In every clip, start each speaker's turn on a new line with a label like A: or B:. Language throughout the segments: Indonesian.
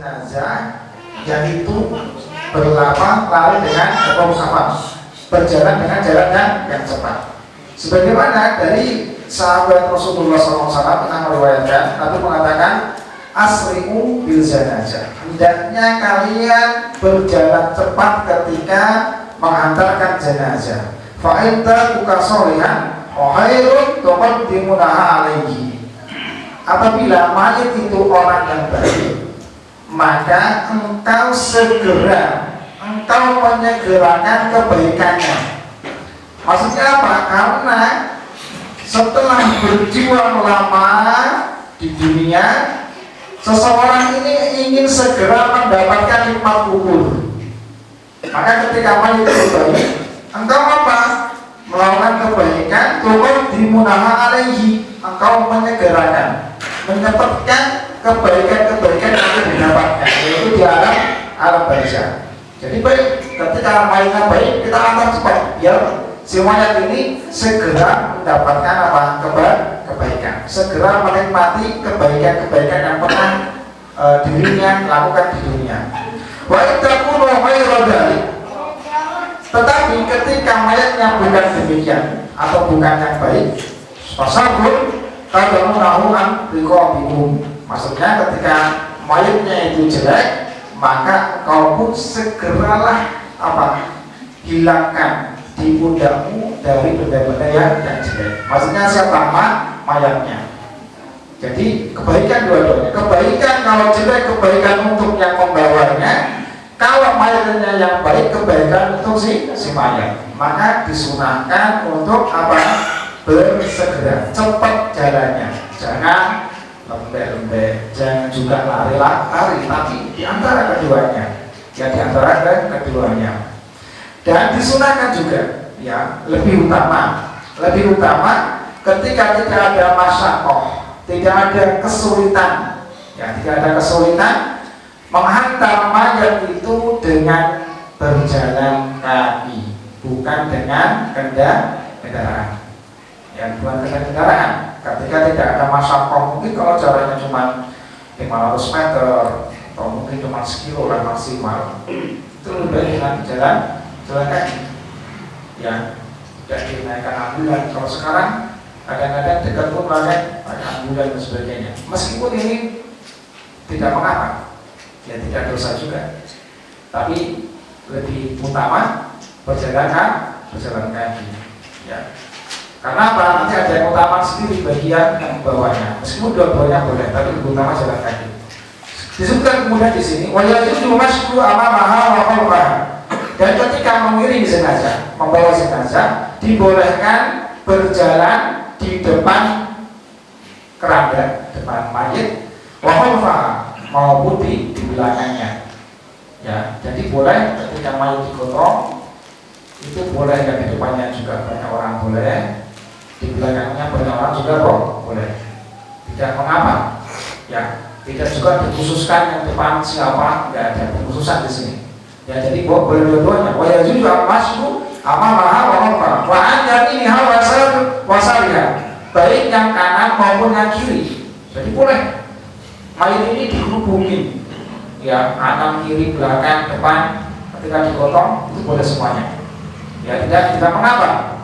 A: jenazah yaitu lari dengan berjalan dengan jalan yang cepat. Sebagaimana dari sahabat Rasulullah SAW pernah meriwayatkan, Nabi mengatakan, asri'u bil janazah. Hendaknya kalian berjalan cepat ketika menghantarkan jenazah. Fa'inta buka solihan, khairun tuqaddimunaha alaihi. Apabila mayit itu orang yang baik, maka engkau menyegerakan kebaikannya. Maksudnya apa? Karena setelah berjuang lama di dunia, seseorang ini ingin segera mendapatkan nikmat kubur. Maka ketika mayit itu baik, engkau apa? Melakukan kebaikan, tuqaddimunaha alaihi. Engkau menyegerakan, menyempatkan kebaikan-kebaikan yang didapatkan, yaitu di alam barzah. Jadi baik, ketika mayatnya baik, kita antar cepat biar si mayat ini segera mendapatkan kebaikan, segera menikmati kebaikan-kebaikan yang pernah dirinya lakukan di dunia. Wa ittaqulu khairal dzalik. Tetapi ketika mayatnya bukan demikian atau bukan yang baik, fasabun tadamunahu an biqabikum. Maksudnya ketika mayatnya itu jelek, maka kau pun segeralah hilangkan di pundakmu dari benda-benda yang jelek. Maksudnya siapa? Mayatnya. Jadi kebaikan dua-duanya. Kebaikan kalau jelek, kebaikan untuk yang membawanya. Kalau mayatnya yang baik, kebaikan untuk si mayat. Maka disunahkan untuk bersegera, cepat jalannya. Jangan lembek-lembek, jangan juga lari-lari, tapi di antara keduanya. Ya, di antara keduanya. Dan disunahkan juga, ya, lebih utama ketika tidak ada masyarakat, tidak ada kesulitan, ya, tidak ada kesulitan menghantar mayat itu dengan berjalan kaki, bukan dengan kendaraan. Ya, bukan dengan kendaraan. Ketika tidak ada masyarakat, mungkin kalau jaraknya cuma 500 meter atau mungkin cuma sekilo lah maksimal, itu lebih dengan jalan kaki. Ya, tidak dinaikkan ambulan. Kalau sekarang kadang-kadang dekat pun pakai ambulan dan sebagainya. Meskipun ini tidak mengapa, ya tidak dosa juga. Tapi lebih utama berjalan kaki. Ya. Karena apa? Nanti ada yang utama sendiri bagian yang membawanya. Meskipun dua-duanya boleh, tapi lebih utama jalan kaki. Disebutkan kemudian di sini, wa yajuzu masyu amamaha wa khalfaha. Dan ketika mengiring jenazah, membawa jenazah, dibolehkan berjalan di depan keranda, depan mayit, wa khalfaha, maupun di belakangnya. Ya, jadi boleh ketika mayit digotong, itu boleh, dan di depannya juga banyak orang boleh, di belakangnya banyak orang juga boleh. Tidak mengapa. Ya, tidak juga dikhususkan yang depan siapa, tidak ada pengkhususan di sini. Ya, jadi boleh dua-duanya. Wa yajuzu masyu amamaha wa khalfaha wa an yaminiha wa sariha, baik yang kanan maupun yang kiri. Jadi boleh. Mayit ini dikerubungin, ya, kanan, kiri, belakang, depan, ketika digotong itu boleh semuanya. Ya, tidak mengapa.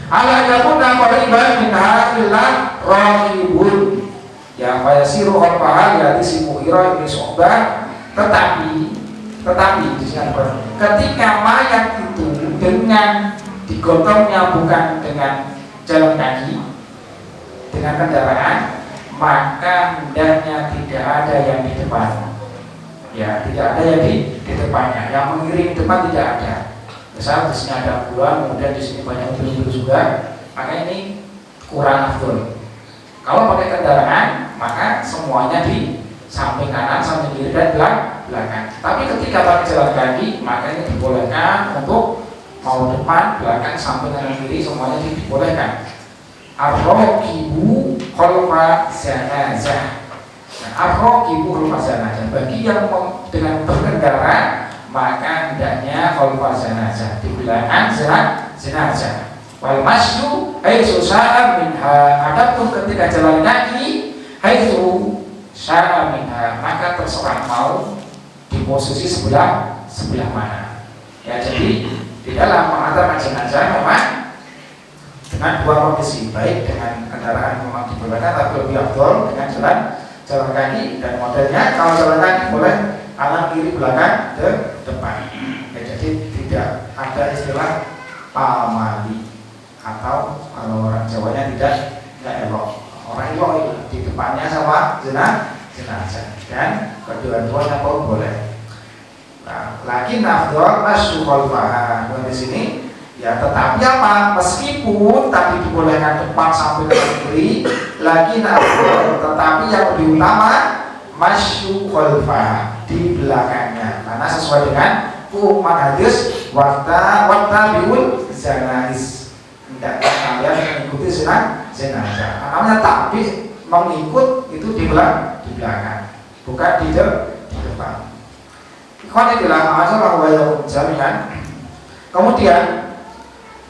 A: Ala yakunna qariban min hadhil raqibun. Ya, fayasiru khalfaha yati simuhira ibn Syu'bah. Tetapi ketika mayat itu dengan digotongnya bukan dengan jalan kaki, dengan kendaraan, maka hendaknya tidak ada yang di depan. Ya, tidak ada yang di depannya. Yang mengiring depan tidak ada. Misal di sini ada bulan, kemudian di sini banyak mobil juga, maka ini kurang afdol. Kalau pakai kendaraan, maka semuanya di samping kanan, samping kiri, dan belakang. Tapi ketika pakai jalan kaki, maka ini dibolehkan untuk mau depan, belakang, samping, kanan, kiri, semuanya dibolehkan. Ar-raqibu khalfa janazah. Nah, ar-raqibu khalfa janazah, bagi yang dengan berkendara, maka hendaknya khalfa janazah, di belakang jenazah. Wal masyu haitsu sa'a minha, adapun ketika jalan kaki haitsu sa'a minha, maka terserah mau posisi sebelah mana. Ya, jadi di dalam mengantarkan jenazah memang dengan dua kondisi, baik dengan kendaraan memang dibolehkan, tapi lebih afdol dengan jalan kaki, dan modelnya kalau jalan kaki boleh kanan kiri belakang ke depan. Ya, jadi tidak ada istilah pamali, atau kalau orang Jawanya tidak elok. Orang elok di depannya sama jenazah, dan kedua-duanya pun boleh. Nah, lagi afdol masyu khalfaha di sini. Ya, tetapi apa? Meskipun tadi dibolehkan depan sampai ke kiri, lagi afdol, tetapi yang lebih utama masyu khalfaha, di belakangnya, karena sesuai dengan hukum hadis wakta biul janais, hendaknya kalian mengikuti jenazah. Namanya takbir mengikut itu di belakang, bukan di depan. Ikhwan bilang masalah wa jami'an. Kemudian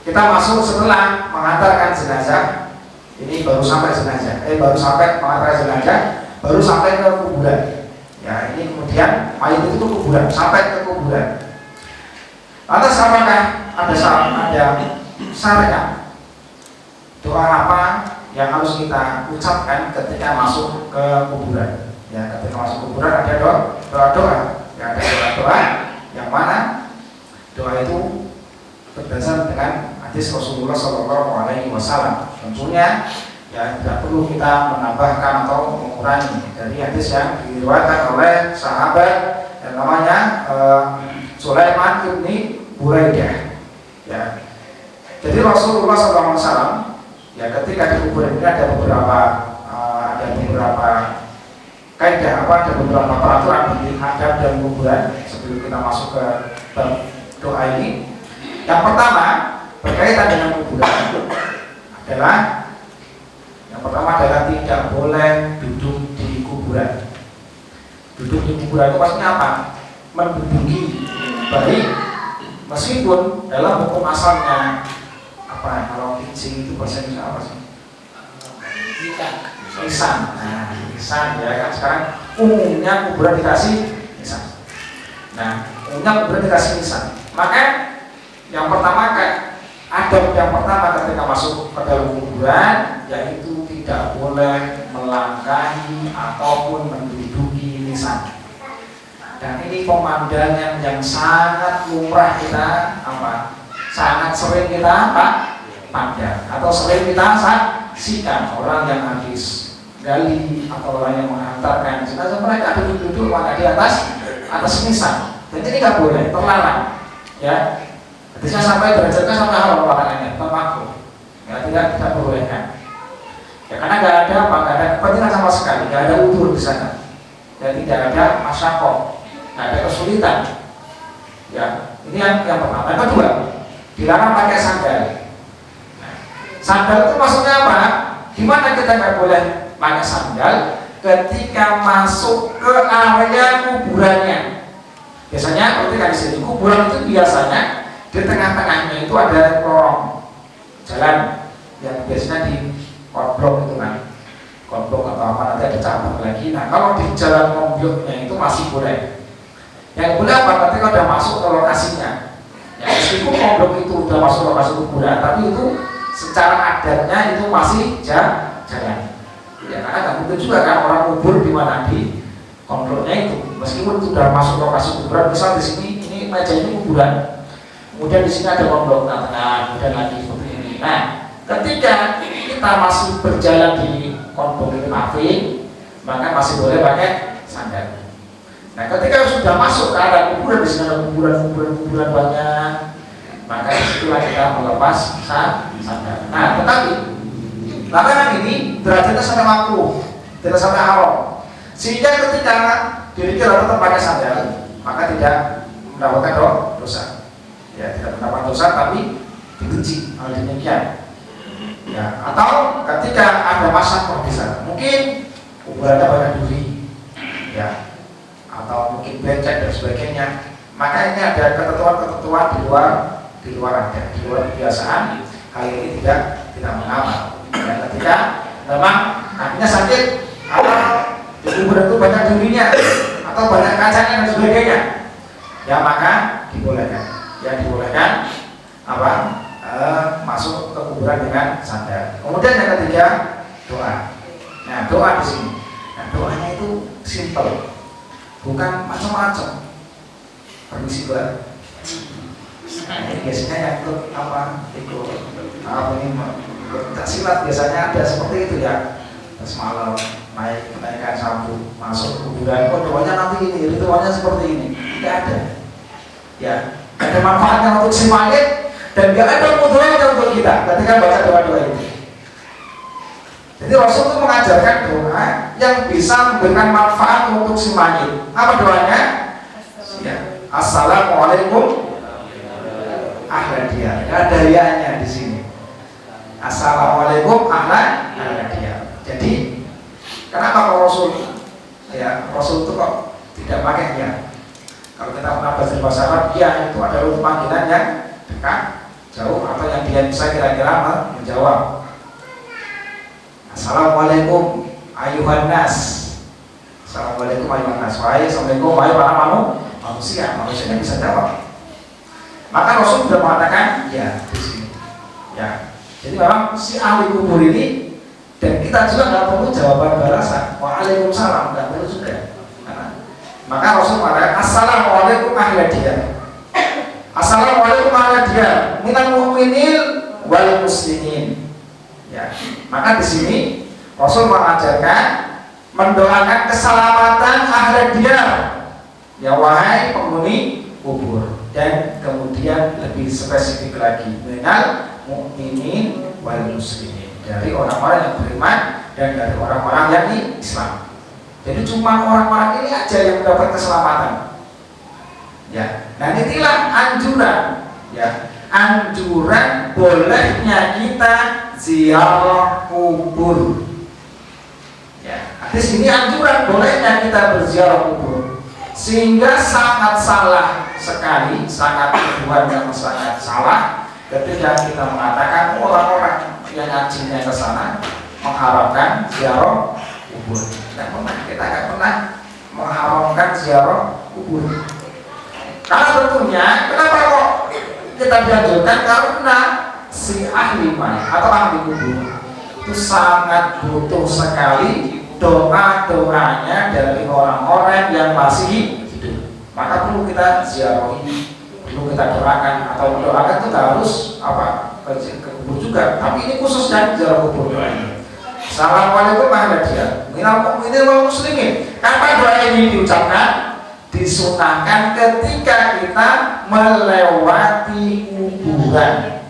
A: kita masuk setelah mengantarkan jenazah. Ini baru sampai jenazah, baru sampai mengantarkan jenazah, baru sampai ke kuburan. Ya, ini kemudian mayat itu kuburan, sampai ke kuburan. Lantas apakah ada syariat doa apa yang harus kita ucapkan ketika masuk ke kuburan? Ya, ketika masuk kuburan ada doa. Ya, ada doa yang mana doa itu berdasar dengan hadis Rasulullah SAW. Tentunya ya tidak perlu kita menambahkan atau mengurangi dari hadis yang diriwayatkan oleh sahabat yang namanya Sulaiman bin Buraidah. Ya, jadi Rasulullah SAW ya ketika di kuburan ini ada beberapa kaidah, ada beberapa peraturan bagi adab dan kuburan sebelum kita masuk ke doa ini. Yang pertama berkaitan dengan kuburan adalah tidak boleh duduk di kuburan. Duduk di kuburan itu maksudnya apa? Menduduki, baik meskipun dalam hukum asalnya apa? Kalau kijing itu bahasa Indonesia apa sih? Lisan. Nah, lisan ya kan sekarang umumnya kuburan dikasih lisan. Nah, umumnya kuburan dikasih lisan. Maka yang pertama adab yang pertama ketika masuk ke dalam kuburan yaitu tidak boleh melangkahi ataupun menduduki lisan. Dan ini pemandangan yang sangat lumrah kita sangat sering kita pandang atau sering kita saksikan orang yang habis gali atau orang yang mengantarkan jenazah mereka duduk-duduk di atas nisan. Dan ini tidak boleh, terlarang. Ya, hadisnya sampai derajatnya sampai haram larangannya, termakruh. Ya, tidak boleh kan? Ya, karena nggak ada kepentingan sama sekali, nggak ada udur di sana. Ya, tidak ada masyakoh, nggak ada kesulitan. Ya, ini yang pertama. Yang kedua, dilarang pakai sandal. Nah, sandal itu maksudnya apa? Gimana kita nggak boleh pakai sandal ketika masuk ke area kuburannya? Biasanya ketika di sini kuburan itu biasanya di tengah-tengahnya itu ada lorong jalan yang biasanya di konblok itu kan, konblok atau apa nanti ada cabang lagi. Nah, kalau di jalan konbloknya itu masih boleh. Yang boleh apa? Ketika udah masuk ke lokasinya. Ya, meskipun konblok itu udah masuk lokasi kuburan, tapi itu secara adatnya itu masih jalan. Ya, karena nggak mungkin juga kan orang kubur di mana di konbloknya itu. Meskipun itu sudah masuk lokasi kuburan, misal di sini ini meja ini kuburan, kemudian di sini ada konblok tengah, kemudian lagi seperti ini. Nah, ketika kita masih berjalan di konblok ini maka masih boleh pakai sandal. Nah, ketika sudah masuk ke arah kuburan, di sini ada kuburan banyak, maka disitulah kita melepas sandal. Nah, tetapi larangan ini derajatnya sampai makruh, tidak sampai haram. Sehingga ketika diri kita tetap pakai sandal, maka tidak mendapatkan dosa. Ya, tidak mendapatkan dosa, tapi dibenci hal demikian. Ya, atau ketika ada masalah di sana, mungkin kuburannya banyak duri, ya, atau mungkin becek dan sebagainya, maka ini ada ketentuan-ketentuan di luar ada, di luar kebiasaan. Hal ini tidak mengapa. Dan ketika memang kakinya sakit atau di kuburan itu banyak durinya atau banyak kacanya dan sebagainya, ya maka dibolehkan, ya dibolehkan apa masuk ke kuburan dengan sandal. Kemudian yang ketiga doa. Nah doa di sini, nah doanya itu simple, bukan macam-macam. Permisi Mbak. Nah ini biasanya yang ikut ini tak silat biasanya ada seperti itu ya. Semalam naikkan sapu masuk kuburan, oh doanya nanti ini, ritualnya seperti ini. Tidak ada, ya ada manfaatnya untuk si mayit dan gak ada mudaratnya untuk kita ketika baca doa-doa ini. Jadi Rasul itu mengajarkan doa yang bisa memberikan manfaat untuk si mayit. Apa doanya? Ya, Assalamualaikum ahlan diyar. Ada rianya di sini. Assalamualaikum ahlan diyar. Jadi kenapa Rasul ya Rasul itu kok tidak pakai ya? Kalau kita pernah baca bahasa Arab, ya itu adalah untuk panggilan yang dekat, jauh, atau yang dia bisa kira-kira menjawab. Assalamualaikum ayuhan nas. Assalamualaikum ayuhan nas. Assalamualaikum wahai para manusia. Manusianya bisa jawab. Maka Rasul sudah mengatakan ya di sini. Ya. Jadi memang si ahli kubur ini, dan kita juga nggak perlu jawaban balasan. Waalaikumsalam, nggak perlu juga. Maka Rasul mengatakan Assalamualaikum ahlan diyar. Assalamualaikum ahlan diyar minal mu'minin wal muslimin. Ya. Maka di sini Rasul mengajarkan mendoakan keselamatan ahlan diyar. Ya wahai penghuni kubur, dan kemudian lebih spesifik lagi minal mu'minin wal muslimin, dari orang-orang yang beriman dan dari orang-orang yang Islam. Jadi cuma orang-orang ini aja yang mendapat keselamatan. Ya, nah inilah anjuran, ya anjuran bolehnya kita ziarah kubur. Ya, di sini anjuran bolehnya kita berziarah kubur, sehingga sangat salah sekali, sangat tujuan yang sangat salah ketika kita mengatakan orang-orang yang ngajinya ke sana mengharapkan ziarah kubur. Kita nggak pernah mengharamkan ziarah kubur. Karena tentunya kenapa kok kita dianjurkan? Karena si ahli mayit atau ahli kubur itu sangat butuh sekali doa-doanya dari orang-orang yang masih hidup. Maka perlu kita ziarahi, perlu kita doakan, atau mendoakan itu harus ke kubur juga. Tapi ini khususnya ziarah kubur doanya. Assalamualaikum ahlan diyar minal mu'minin wal muslimin. Kapan doa ini diucapkan? Disunahkan ketika kita melewati kuburan.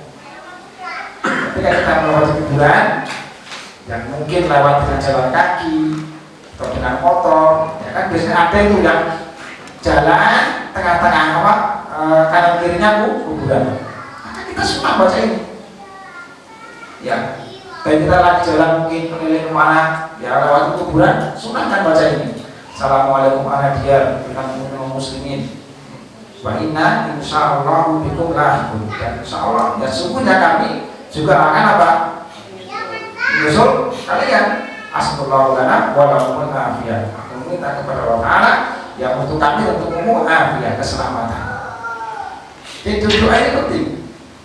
A: Ketika kita melewati kuburan, yang mungkin lewat dengan jalan kaki atau dengan motor, ya kan biasanya ada itu yang jalan tengah-tengah kanan kirinya kuburan. Maka kita sunnah baca ini. Ya. Dan kita lagi jalan mungkin keliling kemana, ya lewat kuburan, sunahkan baca ini. Assalamualaikum warahmatullahi wabarakatuh muslimin. Wa inna insyaallah bikum lahiqun. Dan insyaallah ya sungguhnya kami juga akan menyusul kalian. Astagfirullah lana wa lakum afiyah. Aku minta kepada Allah Ta'ala yang untuk kami, untuk umum afiyah, keselamatan. Itu doa ini penting.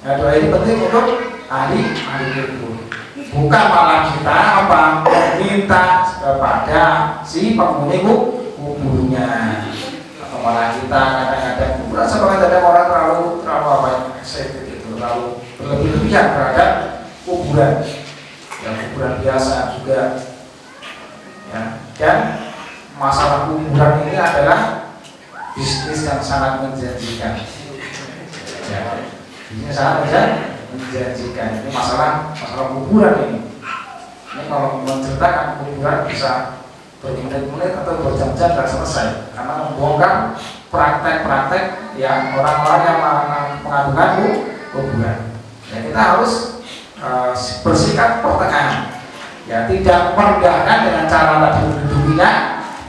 A: Ya, doa ini penting untuk ahli kubur. Bukan malah kita minta kepada si penghuni kuburnya, atau malah kita kadang-kadang kuburan sebagai ada orang terlalu terlalu berlebihan terhadap kuburan, yang kuburan biasa juga. Ya, dan masalah kuburan ini adalah bisnis yang sangat menjanjikan. Ya, bisnis sangat menjanjikan. Ini masalah kuburan ini. Ini kalau menceritakan kuburan bisa bermenit-menit atau berjam-jam tidak selesai, karena membongkar praktek-praktek yang orang-orang yang mengadukan kuburan. Ya, kita harus bersikap pertengahan. Ya, tidak merendahkan dengan cara tadi mendudukinya,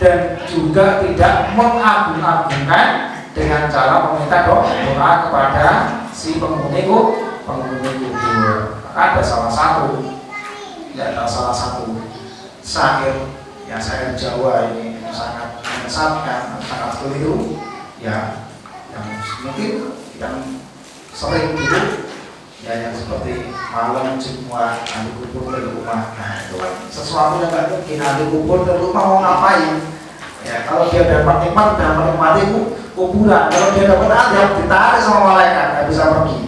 A: dan juga tidak mengagung-agungkan dengan cara meminta doa kepada si penghuni kubur. Ada salah satu syair yang syair Jawa ini sangat menyesatkan, sangat keliru, ya, yang mungkin yang sering dulu ya yang seperti malam Jumat ahli kubur dari rumah. Nah itu kan sesuatu yang nggak mungkin. Ahli kubur dari rumah mau ngapain ya? Kalau dia dapat nikmat dan menikmati kuburan, kalau dia dapat adab ditarik sama malaikat nggak bisa pergi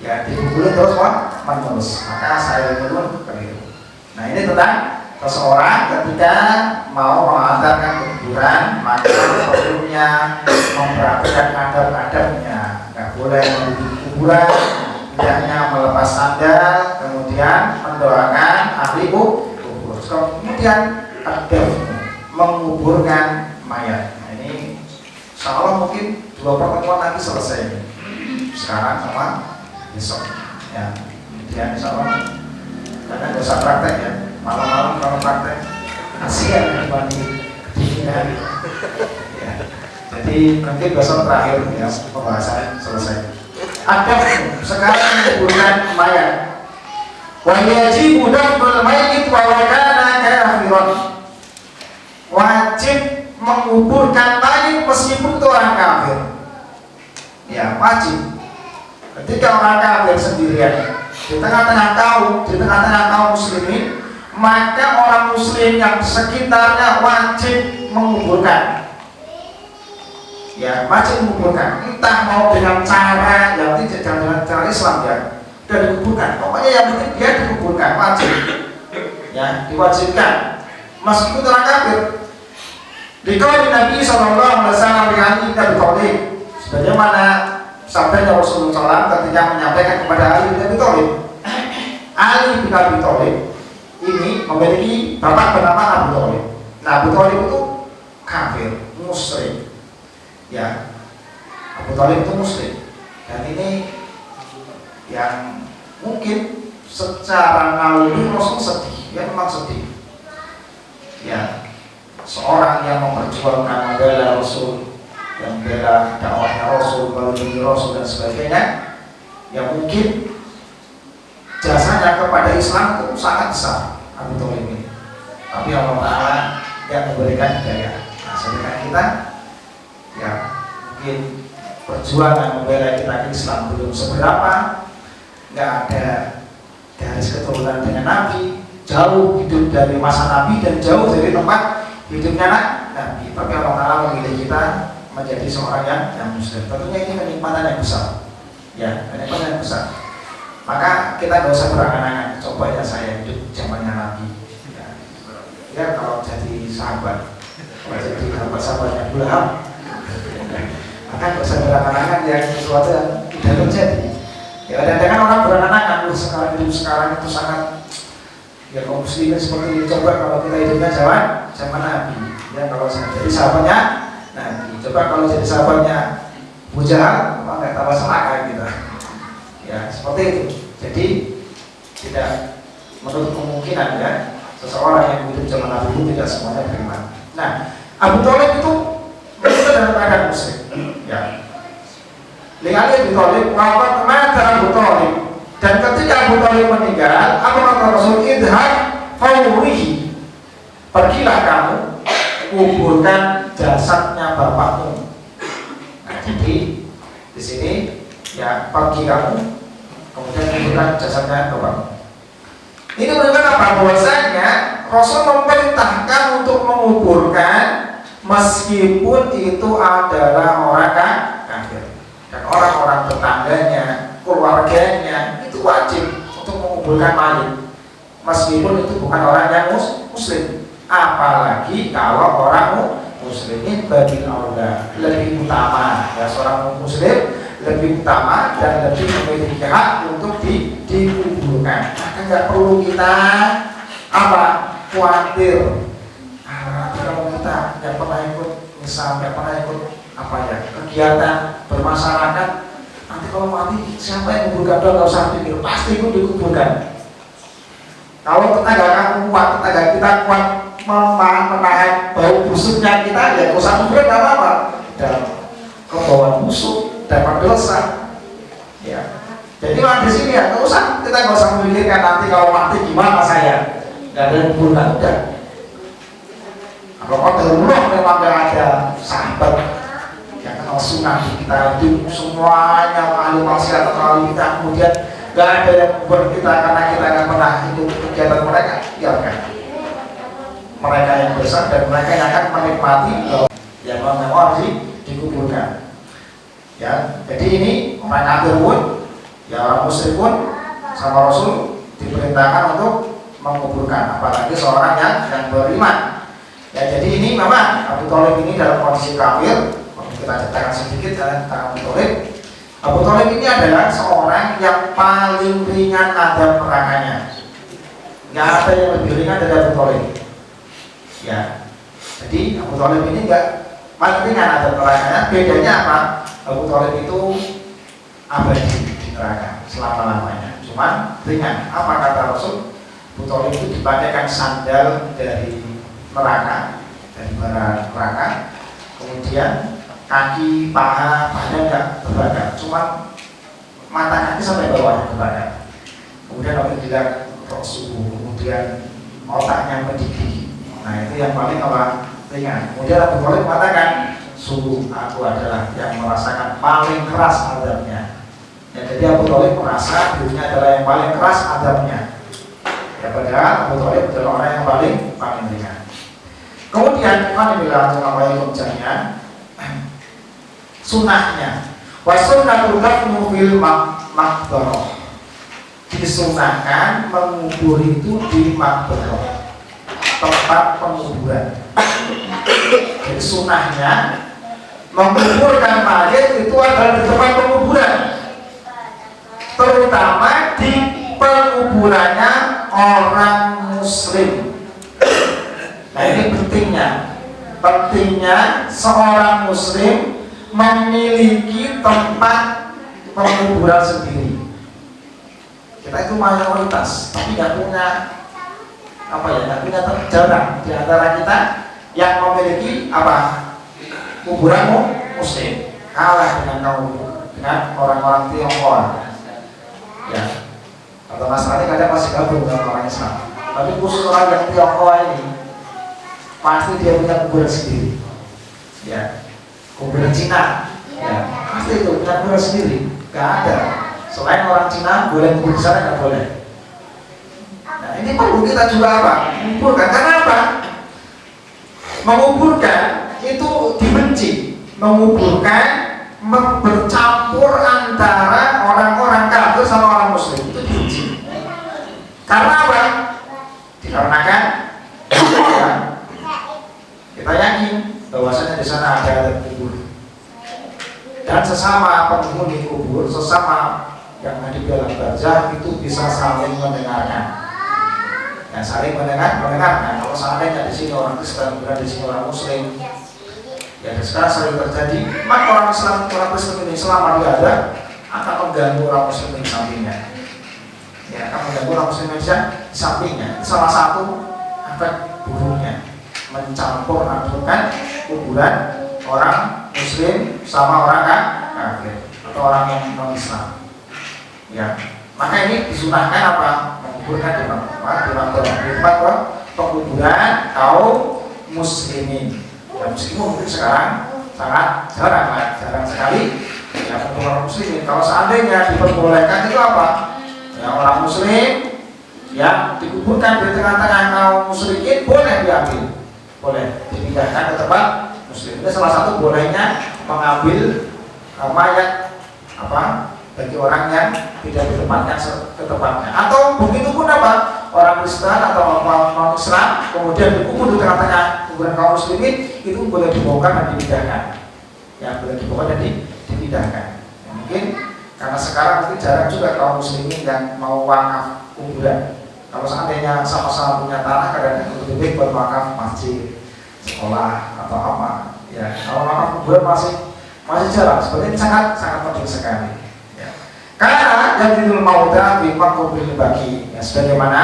A: ya, dikuburin terus menerus. Maka saya nyuruh keliru. Nah ini tentang seseorang ketika mau mengantarkan kuburan, maka perlunya memperhatikan adab-adabnya. Nggak boleh menuju kuburan, hendaknya melepas sandal, kemudian mendoakan ahli kubur. Kemudian adab menguburkan mayat. Nah ini insya Allah mungkin 2 pertemuan lagi selesai. Sekarang sama besok. Ya, kemudian insya Allah karena nggak usah praktek ya. Malam-malam kalau praktek kasihan dibanding kedinginan. Ya. Jadi mungkin besok terakhir ya pembahasan selesai. Adab sekarang menguburkan mayat. Wa yajibu dafnul mayyit wa kana kafiran. Wajib menguburkan mayit meskipun itu orang kafir. Ya wajib. Ketika orang kafir sendirian di tengah-tengah kaum muslimin, maka orang muslim yang sekitarnya wajib menguburkan. Ya wajib menguburkan. Entah mau dengan cara yang tidak dengan cara Islam ya, dan dikuburkan. Pokoknya yang penting dia dikuburkan, wajib. Ya diwajibkan. Meskipun orang kafir. Dikau Nabi SAW dengan Abi Thalib, sebagaimana sabda Rasulullah SAW ketika menyampaikan kepada Ali bin Abi Thalib. Ali bin Abi Thalib ini memiliki bapak bernama Abu Thalib. Nah Abu Thalib itu kafir, musyrik. Ya, Abu Thalib itu musyrik. Dan ini yang mungkin secara naluri Rasul sedih, ya memang sedih. Ya, seorang yang memperjuangkan membela Rasul, yang membela dakwahnya Rasul, melindungi Rasul dan sebagainya, yang mungkin jasanya kepada Islam itu sangat besar Abu Thalib ini. Tapi Allah Ta'ala yang memberikan hidayah. Nah, sedangkan kita ya mungkin perjuangan membela kita ke Islam belum seberapa, nggak ada garis keturunan dengan Nabi, jauh hidup dari masa Nabi dan jauh dari tempat hidupnya Nabi. Tapi Allah Ta'ala memilih kita menjadi seorang yang muslim. Tentunya ini kenikmatan yang besar. Ya, kenikmatan yang besar. Maka kita nggak usah berangan-angan. Coba ya saya hidup zamannya Nabi. Ya kalau jadi sahabat, kalau jadi sahabat-sahabatnya Abu Lahab, maka nggak usah berangan-angan ya sesuatu yang tidak terjadi. Ya kadang-kadang orang berangan-angan, sekarang itu sangat ya kaum muslimin seperti ini. Coba kalau kita hidupnya zaman Nabi, ya kalau saya jadi sahabatnya Nabi, coba kalau jadi sahabatnya Abu Jahal, apa nggak tambah celaka gitu. Ya seperti itu. Jadi tidak menurut kemungkinan ya seseorang yang hidup zaman Nabi itu tidak semuanya beriman. Nah Abu Thalib itu dalam keadaan muslim. Ya. Lihat Abu Thalib, wafat mata Abu Thalib. Dan ketika Abu Thalib meninggal, apa kata Rasul? Idhab fawrihi. Pergilah kamu kuburkan jasadnya bapakmu. Nah, jadi di sini ya pergi kamu kemudian kuburkan jasadnya bapakmu. Ini menunjukkan apa? Bahwasanya Rasul memerintahkan untuk menguburkan meskipun itu adalah orang kafir dan orang-orang tetangganya, keluarganya itu wajib untuk menguburkan mayit meskipun itu bukan orang yang muslim. Apalagi kalau orang muslimin bagi Allah lebih utama ya, seorang muslim lebih utama dan lebih memiliki hak untuk dikuburkan. Maka nggak perlu kita apa khawatir. Kalau kita nggak pernah ikut, misal nggak pernah ikut apa ya kegiatan bermasyarakat, nanti kalau mati siapa yang kuburkan? Nggak usah pikir, pasti ikut dikuburkan. Kalau tetangga kamu kuat, tetangga kita kuat menahan bau busuknya kita, ya nggak usah kuburkan, nggak apa-apa. Dan kebauan busuk dapat dosa. Ya. Jadi di sini ya nggak usah, kita nggak usah memikirkan nanti kalau mati gimana saya. Nggak ada yang kuburkan, udah. Kalau darurat memang nggak ada sahabat, ya kan sunnah di kita itu semuanya ahli maksiat atau ahli kita, kemudian gak ada yang buat kita karena kita gak pernah ikut kegiatan mereka, biarkan mereka yang besar dan mereka yang akan menikmati yang memang dikuburkan. Ya, jadi ini orang kafir pun, ya orang musyrik pun sama Rasul diperintahkan untuk menguburkan, apalagi seorang yang beriman. Ya, jadi ini memang Abu Thalib ini dalam kondisi kafir. Kita ceritakan sedikit tentang Abu Thalib. Abu Thalib ini adalah seorang yang paling ringan azab nerakanya. Nggak ada yang lebih ringan dari Abu Thalib. Ya, jadi Abu Thalib ini nggak paling ringan azab nerakanya. Bedanya apa? Abu Thalib itu abadi di neraka selama-lamanya. Cuman ringan. Apa kata Rasul? Abu Thalib itu dipakaikan sandal dari neraka, dari bara neraka. Kemudian kaki, paha, badan nggak terbakar, cuma mata kaki sampai bawah terbakar. Kemudian waktu dilihat rok subuh, kemudian otaknya mendidih. Nah itu yang paling ringan. Kemudian Abu Thalib mengatakan, sungguh aku adalah yang merasakan paling keras azabnya. Ya, jadi Abu Thalib merasa dirinya adalah yang paling keras azabnya. Ya, padahal Abu Thalib adalah orang yang paling ringan. Kemudian Alhamdulillah jami'an, sunnahnya wasunnatul dafnu fil maqbarah, disunahkan mengubur itu di maqbarah, tempat penguburan. Jadi sunnahnya menguburkan mayat itu adalah di tempat penguburan, terutama di penguburannya orang muslim. Nah ini pentingnya seorang muslim memiliki tempat penguburan sendiri. Kita itu mayoritas, tapi nggak punya nggak punya jarang di antara kita yang memiliki kuburan muslim, kalah dengan orang-orang Tionghoa. Ya, atau Nasrani kadang masih gabung dengan orang Islam, tapi khusus orang yang Tionghoa ini pasti dia punya kuburan sendiri. Ya, kuburan Cina, ya pasti itu punya kuburan sendiri. Gak ada selain orang Cina boleh kubur di sana, nggak boleh. Nah ini perlu kita juga menguburkan. Karena apa? Menguburkan itu dibenci. Menguburkan bercampur antara orang-orang kafir sama orang muslim itu dibenci. Karena apa? Dikarenakan kita yakin bahwasanya di sana ada kubur, dan sesama penghuni kubur, sesama yang ada di dalam barzah itu bisa saling mendengarkan. Ya, saling mendengarkan. Kalau seandainya di sini orang Kristen, kemudian di sini orang Muslim, ya sekarang sering terjadi, maka orang Islam, orang Kristen ini selama dia ada akan mengganggu orang Muslim di sampingnya. Ya, akan mengganggu orang Muslim di sampingnya. Salah satu efek buruknya mencampur adukan kuburan orang Muslim sama orang kafir atau orang yang non Islam. Ya, maka ini disunahkan menguburkan di tempat penguburan kaum muslimin. Ya, meskipun mungkin sekarang sangat jarang sekali ya penguburan muslimin. Kalau seandainya diperbolehkan itu ya orang muslim yang dikuburkan di tengah-tengah kaum musyrikin boleh diambil, boleh dipindahkan ke tempat muslim. Itu salah satu bolehnya mengambil mayat bagi orang yang tidak ditempatkan ke tempatnya. Atau begitu pun orang Kristen atau orang non-Islam kemudian dikubur di tengah-tengah kuburan kaum muslimin, itu boleh dibongkar dan dipindahkan. Ya, boleh dibongkar dan dipindahkan. Ya, mungkin karena sekarang mungkin jarang juga kaum muslimin yang mau wakaf kuburan. Kalau seandainya sama-sama punya tanah, kadang-kadang lebih baik buat wakaf masjid, sekolah atau ya, kalau wakaf kuburan masih jarang. Sebenarnya sangat penting sekali. Ya. Karena yang didul mauta bimpak kubil bagi, ya, sebagaimana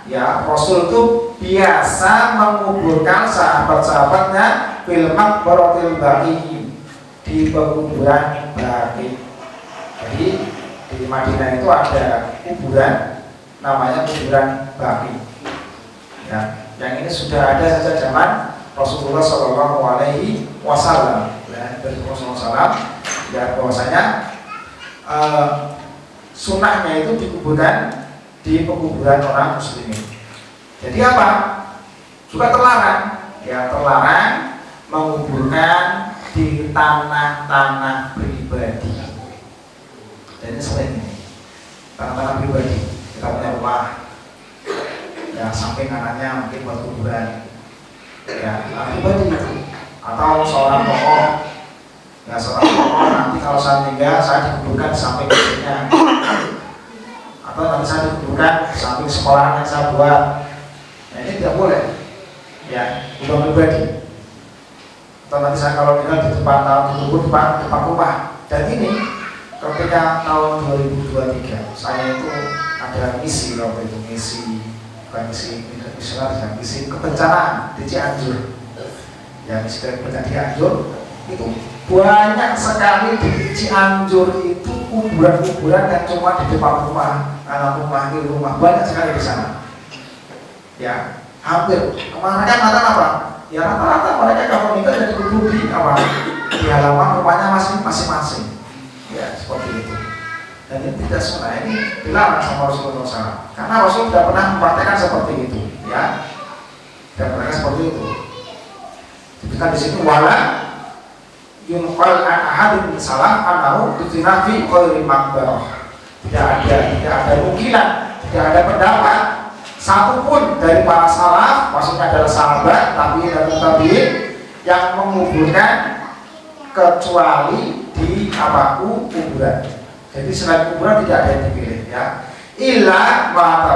A: ya Rasul itu biasa menguburkan sahabat-sahabatnya filmak barotil bagi di penguburan bagi. Jadi di Madinah itu ada kuburan namanya kuburan baki. Ya, yang ini sudah ada sejak zaman Rasulullah SAW. Ya, dari Rasulullah SAW, ya bahwasanya sunnahnya itu dikuburkan di pekuburan orang muslimin. Jadi apa? Juga terlarang, ya terlarang menguburkan di tanah-tanah pribadi. Dan ini sering ini, tanah-tanah pribadi. Kita punya rumah, ya samping kanannya mungkin buat kuburan, ya pribadi itu. Atau seorang tokoh, ya seorang tokoh nanti kalau saya meninggal saya dikuburkan di samping masjidnya, atau nanti saya dikuburkan di samping sekolahan yang saya buat. Nah ini tidak boleh, ya kubur pribadi. Atau nanti saya kalau meninggal di depan rumah. Dan ini ketika tahun 2023 saya itu ada misi waktu itu, bukan misi misionaris, misi kebencanaan di Cianjur. Ya misi kebencanaan di Cianjur itu banyak sekali di Cianjur itu kuburan-kuburan yang cuma di depan rumah, anak rumah, di rumah, banyak sekali di sana. Ya hampir kemarin kan apa? Ya rata-rata mereka kalau meninggal jadi dikubur di apa? Di halaman rumahnya masing-masing. Ya seperti itu. Dan ini tidak sunnah, ini dilarang sama Rasulullah SAW. Karena Rasul tidak pernah mempraktekkan seperti itu, ya. Tidak pernah seperti itu. Kita di sini wala yunqal an ahadin salam anahu tutina fi qairi maqbarah. Tidak ada nukilan, tidak ada pendapat satupun dari para salaf, maksudnya adalah sahabat, tabi'in yang menguburkan kecuali di kuburan. Jadi selain kuburan tidak ada yang dipilih, ya. Illa ma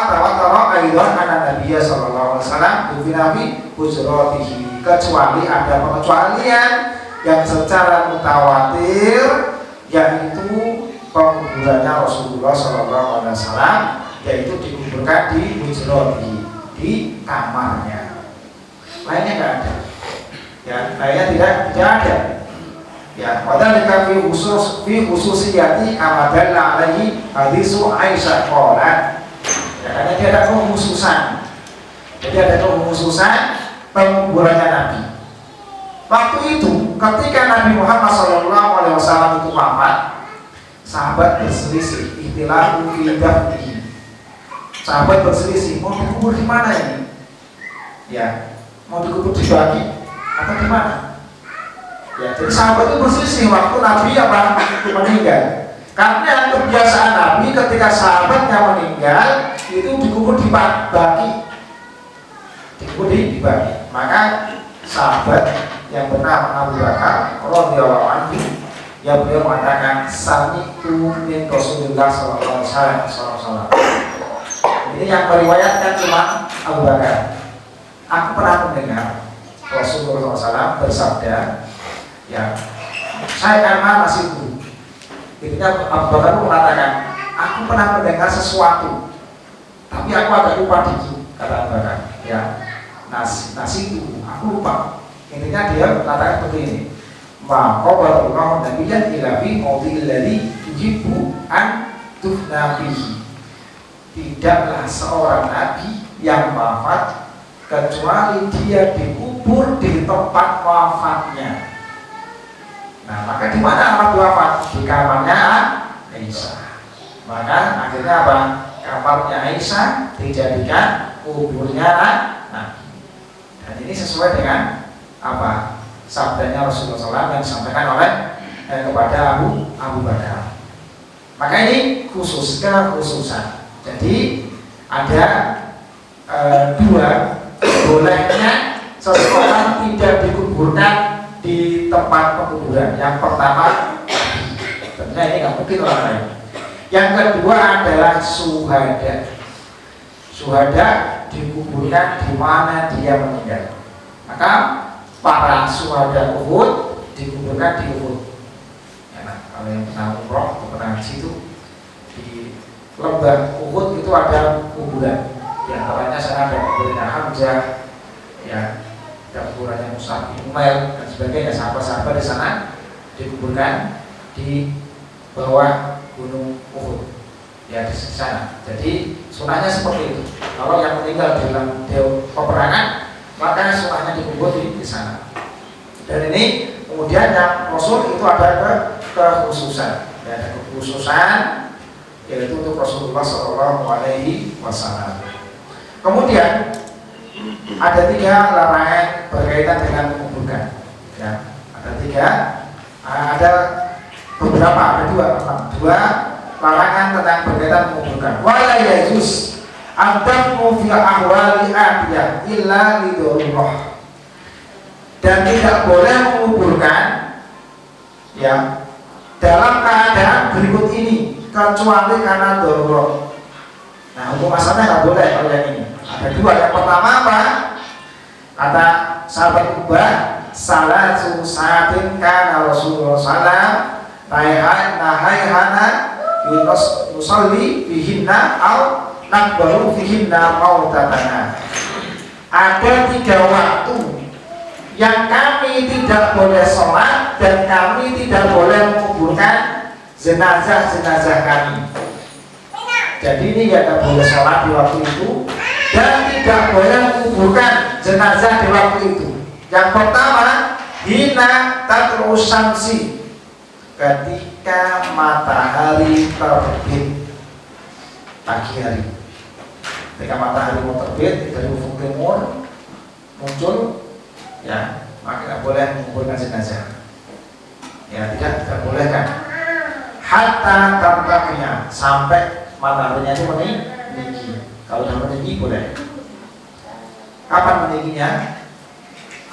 A: tawatara aidan anna Nabiy sallallahu alaihi wasallam bi hujratihi, kecuali ada pengecualian yang secara mutawatir, yaitu penguburannya Rasulullah sallallahu alaihi wasallam, yaitu dikuburkan di hujratihi, di kamarnya. Lainnya enggak ada. Ya, lainnya tidak ada. Ya, padahal fi khususiyati kama dalla alaihi hadisu Aisyah qalat. Ya, karena dia ada kekhususan. Jadi ada kekhususan penguburannya Nabi. Waktu itu ketika Nabi Muhammad SAW itu wafat, sahabat berselisih, ikhtilafu fi dafnihi. Sahabat berselisih, mau dikubur di mana ini? Ya, mau dikubur di baki atau di mana? Ya, jadi sahabat itu berselisih waktu Nabi meninggal. Karena kebiasaan Nabi ketika sahabatnya meninggal itu dikubur di baki, dikubur di baki. Maka sahabat yang bernama Abu Bakar radhiyallahu anhu, yang beliau mengatakan sami'tu min Rasulullah sallallahu alaihi wasallam. Ini yang meriwayatkan cuma Abu Bakar. Aku pernah mendengar Rasulullah SAW bersabda, ya, saya karena masih guru. Ketika Abu Bakar mengatakan, aku pernah mendengar sesuatu, tapi aku agak lupa dikit, kata Abu Bakar. Ya, nasi itu aku lupa. Intinya dia mengatakan seperti ini. Maka Rasulullah Nabiyan ilafi maudil ladzi yuhibbu an tufna fihi. Tidaklah seorang nabi yang wafat kecuali dia dikubur di tempat wafatnya. Nah, maka di mana Nabi wafat? Di kamarnya Aisyah. Maka akhirnya apa? Kamarnya Aisyah dijadikan kuburnya Nabi. Dan ini sesuai dengan apa? Sabdanya Rasulullah SAW yang disampaikan oleh kepada Abu Bakar. Maka ini kekhususan. Jadi ada dua, bolehnya seseorang tidak dikuburkan di tempat penguburan. Yang pertama, tentunya ini nggak mungkin orang lain. Yang kedua adalah syuhada. Syuhada dikuburkan di mana dia meninggal. Maka para syuhada Uhud dikuburkan di Uhud. Ya, nah, kalau yang pernah umroh atau pernah haji itu di lembah Uhud itu ada kuburan. Di antaranya sana ada kuburannya Hamzah, ya, ada kuburannya Mus'ab bin Umair dan sebagainya. Sahabat-sahabat di sana dikuburkan di bawah gunung Uhud, ya, di sana. Jadi sunahnya seperti itu. Kalau yang meninggal dalam peperangan, maka sunahnya dikubur di sana. Dan ini Kemudian yang Rasul itu ada kekhususan, ya, ada kekhususan yaitu untuk Rasulullah Shallallahu Alaihi Wasallam. Kemudian ada 3 larangan berkaitan dengan menguburkan. Ya, ada beberapa, ada 2 larangan tentang berkaitan menguburkan. Wala yajuz adamu fi ahwali adiyah illa lidururah. Dan tidak boleh menguburkan, ya, dalam keadaan berikut ini kecuali karena darurat. Nah, hukum asalnya nggak boleh kalau yang ini. Ada 2. Yang pertama apa? Kata sahabat Ubah, salah susatin kana Rasulullah sallam nahaihana yusalli bihinna au nakbaru bihinna mautatana. Ada 3 waktu yang kami tidak boleh sholat dan kami tidak boleh menguburkan jenazah-jenazah kami. Jadi ini tidak boleh sholat di waktu itu dan tidak boleh menguburkan jenazah di waktu itu. Yang pertama, hina tatlu syamsi, ketika matahari terbit pagi hari. Ketika matahari mau terbit dari ufuk timur muncul, ya, maka tidak boleh menguburkan jenazah. Ya, tidak boleh kan. Hatta tartafiya, sampai mataharinya itu meninggi. Kalau sudah meninggi boleh. Kapan meningginya?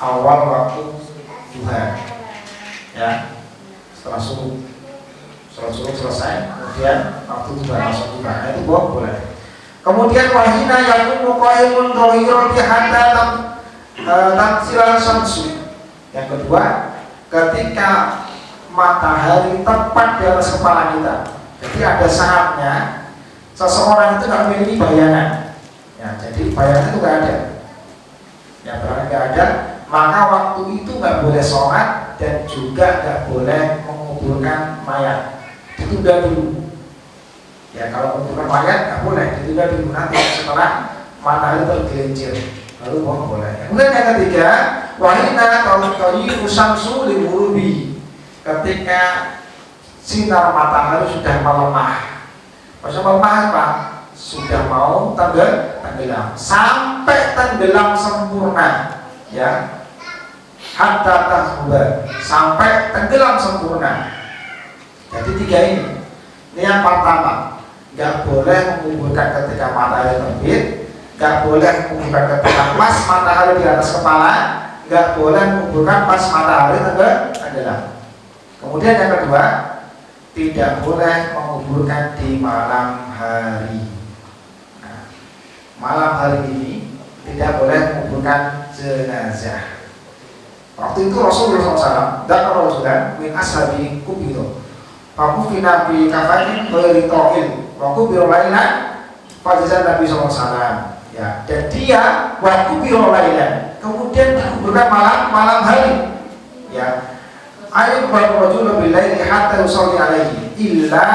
A: Awal waktu duha. Ya, setelah subuh selesai, kemudian waktu duha langsung duha. Nah, itu boleh. Kemudian wahina yakunu qaimun dhahirati hatta tamsilal syamsu. Yang kedua, ketika matahari tepat di atas kepala kita. Jadi ada saatnya seseorang itu nggak memiliki bayangan. Ya, jadi bayangan itu nggak ada. Ya, berarti nggak ada, maka waktu itu nggak boleh sholat dan juga nggak boleh menguburkan mayat. Ditunda dulu. Ya, kalau menguburkan mayat nggak boleh, ditunda dulu, nanti setelah matahari tergelincir baru boleh. Kemudian yang ketiga, wahina tawqi usamsu limurubi, ketika sinar matahari sudah melemah. Maksudnya melemah apa? Sudah mau tenggelam, sampai tenggelam sempurna, ya. Hatta tahba, sampai tenggelam sempurna. Jadi 3 ini. Ini yang pertama, nggak boleh menguburkan ketika matahari terbit, nggak boleh menguburkan ketika pas matahari di atas kepala, nggak boleh menguburkan pas matahari tenggelam. Kemudian yang kedua, tidak boleh menguburkan di malam hari. Nah, malam hari ini tidak boleh menguburkan jenazah. Waktu itu Rasulullah SAW dan Rasulullah min ashabi kubiro, kamu finabi kafanin beri toil, waktu birolainan fajizan Nabi SAW. Ya, dan dia waktu birolainan, kemudian dikuburkan malam hari. Ya. Ayat berwujud lebih lain hatta usolli alaihi illa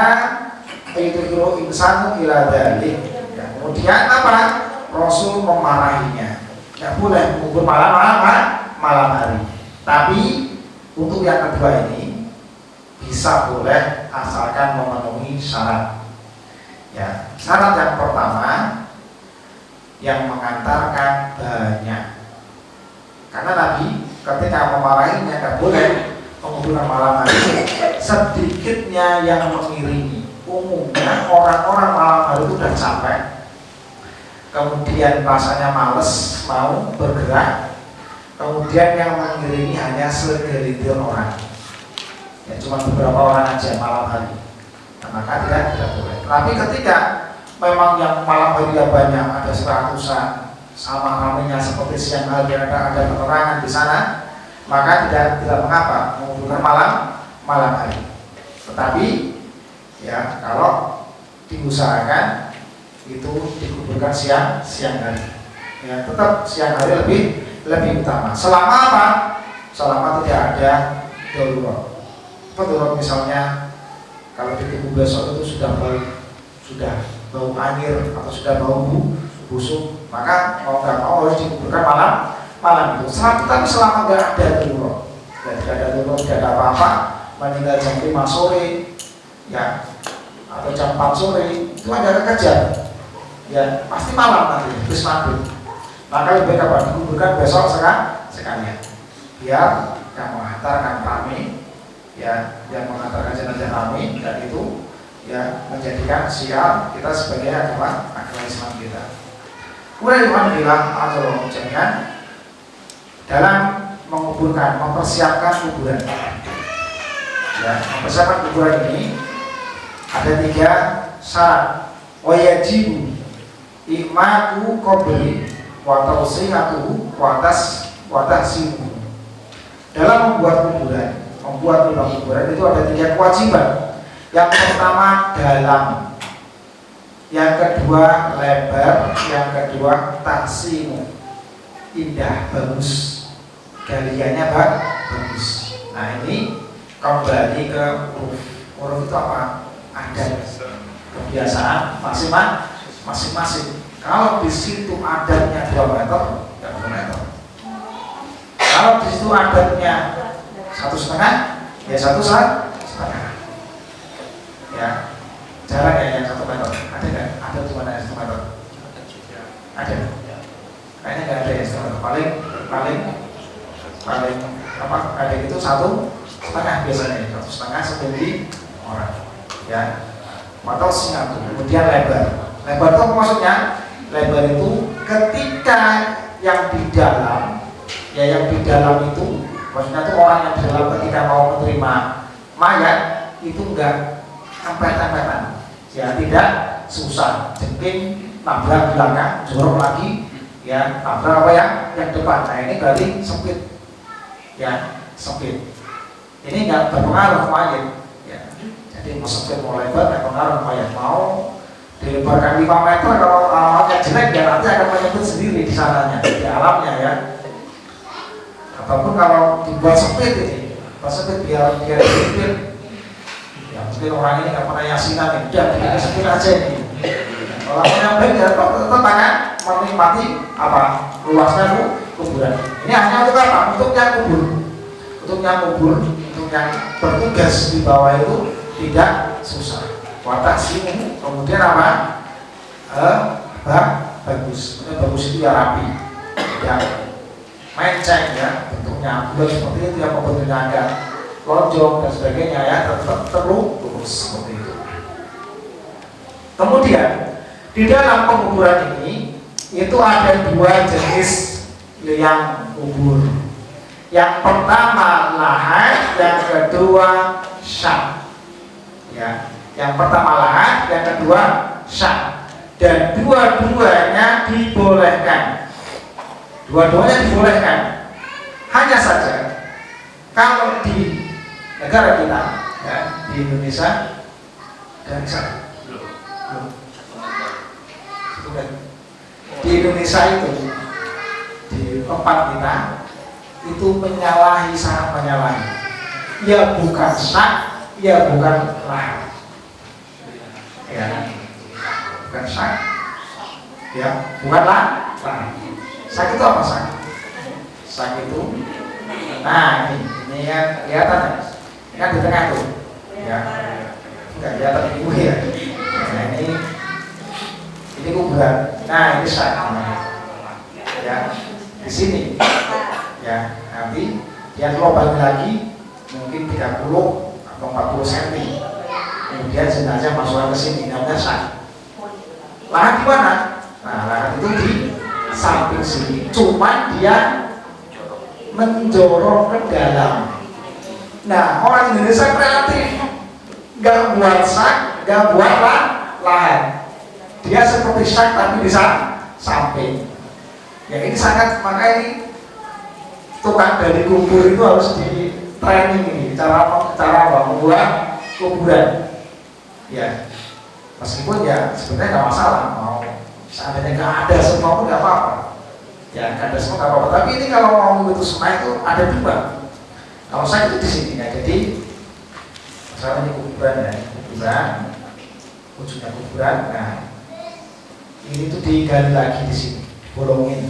A: ayatuhiru insanu ila dalik. Ya, kemudian apa? Rasul memarahinya. Tidak boleh mengubur malam hari. Tapi untuk yang kedua ini bisa boleh asalkan memenuhi syarat. Ya, syarat yang pertama yang mengantarkan banyak. Karena Nabi ketika memarahinya tidak boleh menguburkan malam hari, sedikitnya yang mengiringi. Umumnya orang-orang malam hari itu sudah capek, kemudian rasanya males mau bergerak, kemudian yang mengiringi hanya segelintir orang, ya cuma beberapa orang aja malam hari. Nah, maka tidak boleh. Tapi ketika memang yang malam hari banyak, ada 100-an, sama ramainya seperti siang hari ada penerangan di sana, maka tidak mengapa menguburkan malam hari. Tetapi ya kalau diusahakan itu dikuburkan siang hari. Ya, tetap siang hari lebih utama. Selama apa? Selama tidak ada darurat. Darurat misalnya kalau dikubur besok itu sudah bau anjir atau sudah bau busuk, maka mau nggak mau harus dikuburkan malam itu. Tapi selama nggak ada darurat, tidak ada rumah tidak ada apa-apa, meninggal jam 5 sore, ya, atau jam 4 sore, itu ada kekejar, ya, pasti malam nanti, terus maghrib. Maka lebih baik apa? Dikuburkan besok sekalian, biar yang mengantarkan kami, ya, yang mengantarkan jenazah kami, dan itu, ya, menjadikan sial kita sebagai agama Islam kita. Kemudian Tuhan bilang, jangan dalam menguburkan, mempersiapkan kuburan. Ya, mempersiapkan kuburan ini ada 3 syarat. Wajibu ikmatu qabri wa tawsiyatuhu wa tasimu. Dalam membuat kuburan, membuat lubang kuburan itu ada 3 kewajiban. Yang pertama dalam, yang kedua lebar, yang kedua tasimu, indah, bagus, galiannya bagus. Nah ini kembali ke huruf itu apa? Ada kebiasaan masing-masing. Kalau di situ adatnya 2 meter, ya 2 meter. Kalau di situ adatnya 1,5, ya 1,5. Ya, jarak yang 1 meter. Ada nggak? Ada cuma yang 1 meter. Ada. Kayaknya nggak ada yang 1 meter. Paling apa? Ada itu 1,5 biasanya. 1,5 setinggi orang. Ya. Atau singatu. Kemudian lebar. Lebar itu maksudnya lebar itu ketika yang di dalam, ya yang di dalam itu, maksudnya itu orang yang di dalam ketika mau menerima mayat itu enggak empet-empetan, ya tidak susah, jengking nabrak belakang, jorok lagi, ya nabrak apa yang depan. Nah ini berarti sempit, ya sempit. Ini nggak berpengaruh mayat, ya. Jadi mau sempit mau lebar nggak pengaruh mayat. Mau dilebarkan 5 meter kalau alamatnya jelek ya nanti akan menyebut sendiri di sananya, di alamnya ya. Ataupun kalau dibuat sempit ini, biar sempit. Ya, mungkin orang ini nggak pernah yasinan nih, udah bikin sempit aja ini. Kalau yang baik ya tetap akan menikmati apa luasnya kuburan. Ini hanya untuk apa? Untuk yang kubur, untuk yang bertugas di bawah itu tidak susah. Watak sini, kemudian apa? Bagus. Bagus itu ya rapi, yang menceng ya bentuknya bulat seperti itu, yang bentuknya agak lonjong dan sebagainya ya, tetap terlurus seperti itu. Kemudian di dalam penguburan ini itu ada 2 jenis yang kubur. Yang pertama lahan, yang kedua syak. Ya, yang pertama lahan, yang kedua syak. Dan dua-duanya dibolehkan. Dua-duanya dibolehkan. Hanya saja kalau di negara kita, ya, di Indonesia dan di Indonesia itu di tempat kita itu menyalahi, sangat menyalahi. Ya bukan syak, ya bukan lahan. Ya, bukan syak, ya bukan lahan. Syak itu apa syak? Syak itu, nah ini yang kelihatan ya. Ini kan di tengah tuh, ya, nggak kelihatan ibu ya. Nah ini kuburan. Nah ini syak, ya di sini, ya nanti dia lubang lagi mungkin 30 atau 40 cm. Kemudian jenazah masukkan ke sini, namanya syak. Lahan di mana? Nah lahan itu di samping sini, cuman dia menjorok ke dalam. Nah orang Indonesia kreatif, nggak buat syak, nggak buat lahan. Dia seperti syak tapi di samping. Ya ini sangat, makanya ini tukang dari kubur itu harus di training ini, cara membuat kuburan. Ya, meskipun ya sebenarnya nggak masalah, mau seandainya nggak ada semua pun nggak apa-apa. Ya nggak ada semua nggak apa-apa. Tapi ini kalau mau itu semua itu ada 2. Kalau saya itu di sini ya, jadi masalahnya kuburan ya, kuburan, ujungnya kuburan. Nah, ini tuh digali lagi di sini, bolongin,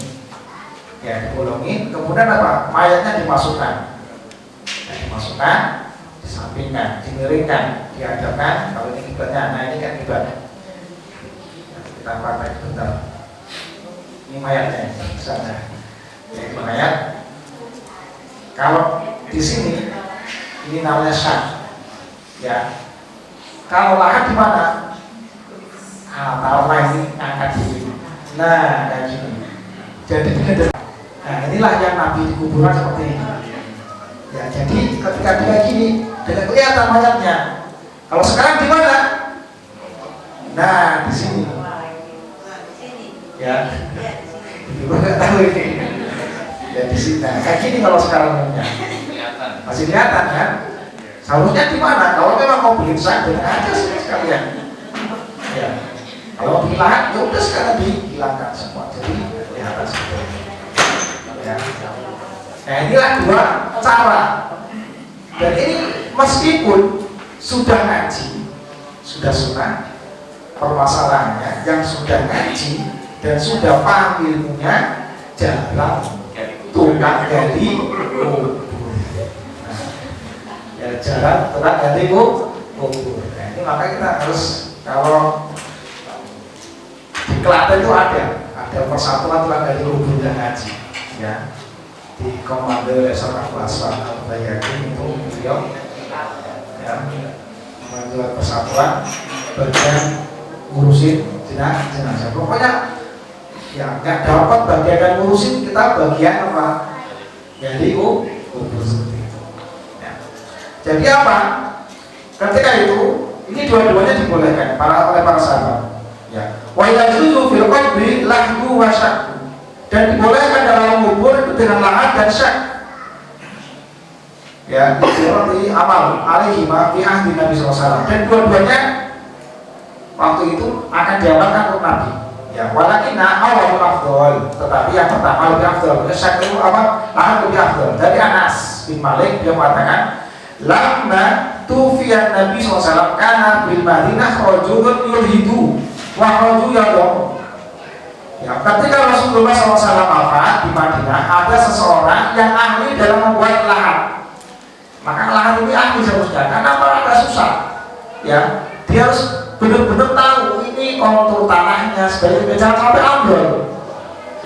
A: ya dibolongin. Kemudian apa? Mayatnya dimasukkan. dimasukkan, disampingkan, dimiringkan, dihadapkan. Kalau ini kiblatnya, nah ini kan kiblat. Kita pakai bentar. Ini mayatnya, misalnya. Jadi mayat. Kalau di sini ini namanya syak, ya. Kalau lahat di mana? Taruhlah ini angkat sini. Nah, kayak gini. Jadi nah inilah yang Nabi di kuburan seperti ini. Ya, jadi ketika dia gini, dengan kelihatan mayatnya. Kalau sekarang di mana? Nah, di sini. Ya, ibu nggak tahu ini. Ya di sini. Nah, kayak gini kalau sekarang masih kelihatan kan? Seharusnya di mana? Kalau memang mau beli sak, dengan aja sekalian. Ya. Kalau mau lahat, ya udah sekarang dihilangkan semua. Jadi kelihatan seperti ini. Ya. Nah inilah dua cara. Dan ini meskipun sudah ngaji, sudah sunnah, permasalahannya yang sudah ngaji dan sudah paham ilmunya jarang tukang gali kubur. Ya jarang tukang gali kubur. Nah ini maka kita harus, kalau di Klaten itu ada persatuan tukang gali kubur dan ngaji, ya, di komando Resor Abu Aswad Al-Bayaki itu beliau ya membantu persatuan bagian ngurusin jenazah. Pokoknya ya nggak dapat bagian ngurusin, kita bagian apa? Gali kubur seperti itu. Ya. Jadi apa? Ketika itu ini dua-duanya dibolehkan oleh para sahabat. Ya. Wa yajuzu fil qabri lahdu wa syakku. Dan dibolehkan dalam kubur itu dengan lahat dan syak. Ya, seperti amal alaihi ma fi ahdi Nabi SAW. Dan dua-duanya waktu itu akan diamalkan untuk Nabi. Ya, walakinna awalul afdol. Tetapi yang pertama lebih afdol. Syak itu apa? Lahat lebih afdol. Dari Anas bin Malik dia mengatakan, lamma tufiyan Nabi SAW kana bil Madinah rajulun yulhidu wa rajulun yadum. Ya, ketika Rasulullah SAW wafat di Madinah, ada seseorang yang ahli dalam membuat lahat. Maka lahat ini ahli seharusnya, karena apa? Agak susah. Ya, dia harus benar-benar tahu ini kontur tanahnya, sebaliknya jangan sampai ambrol.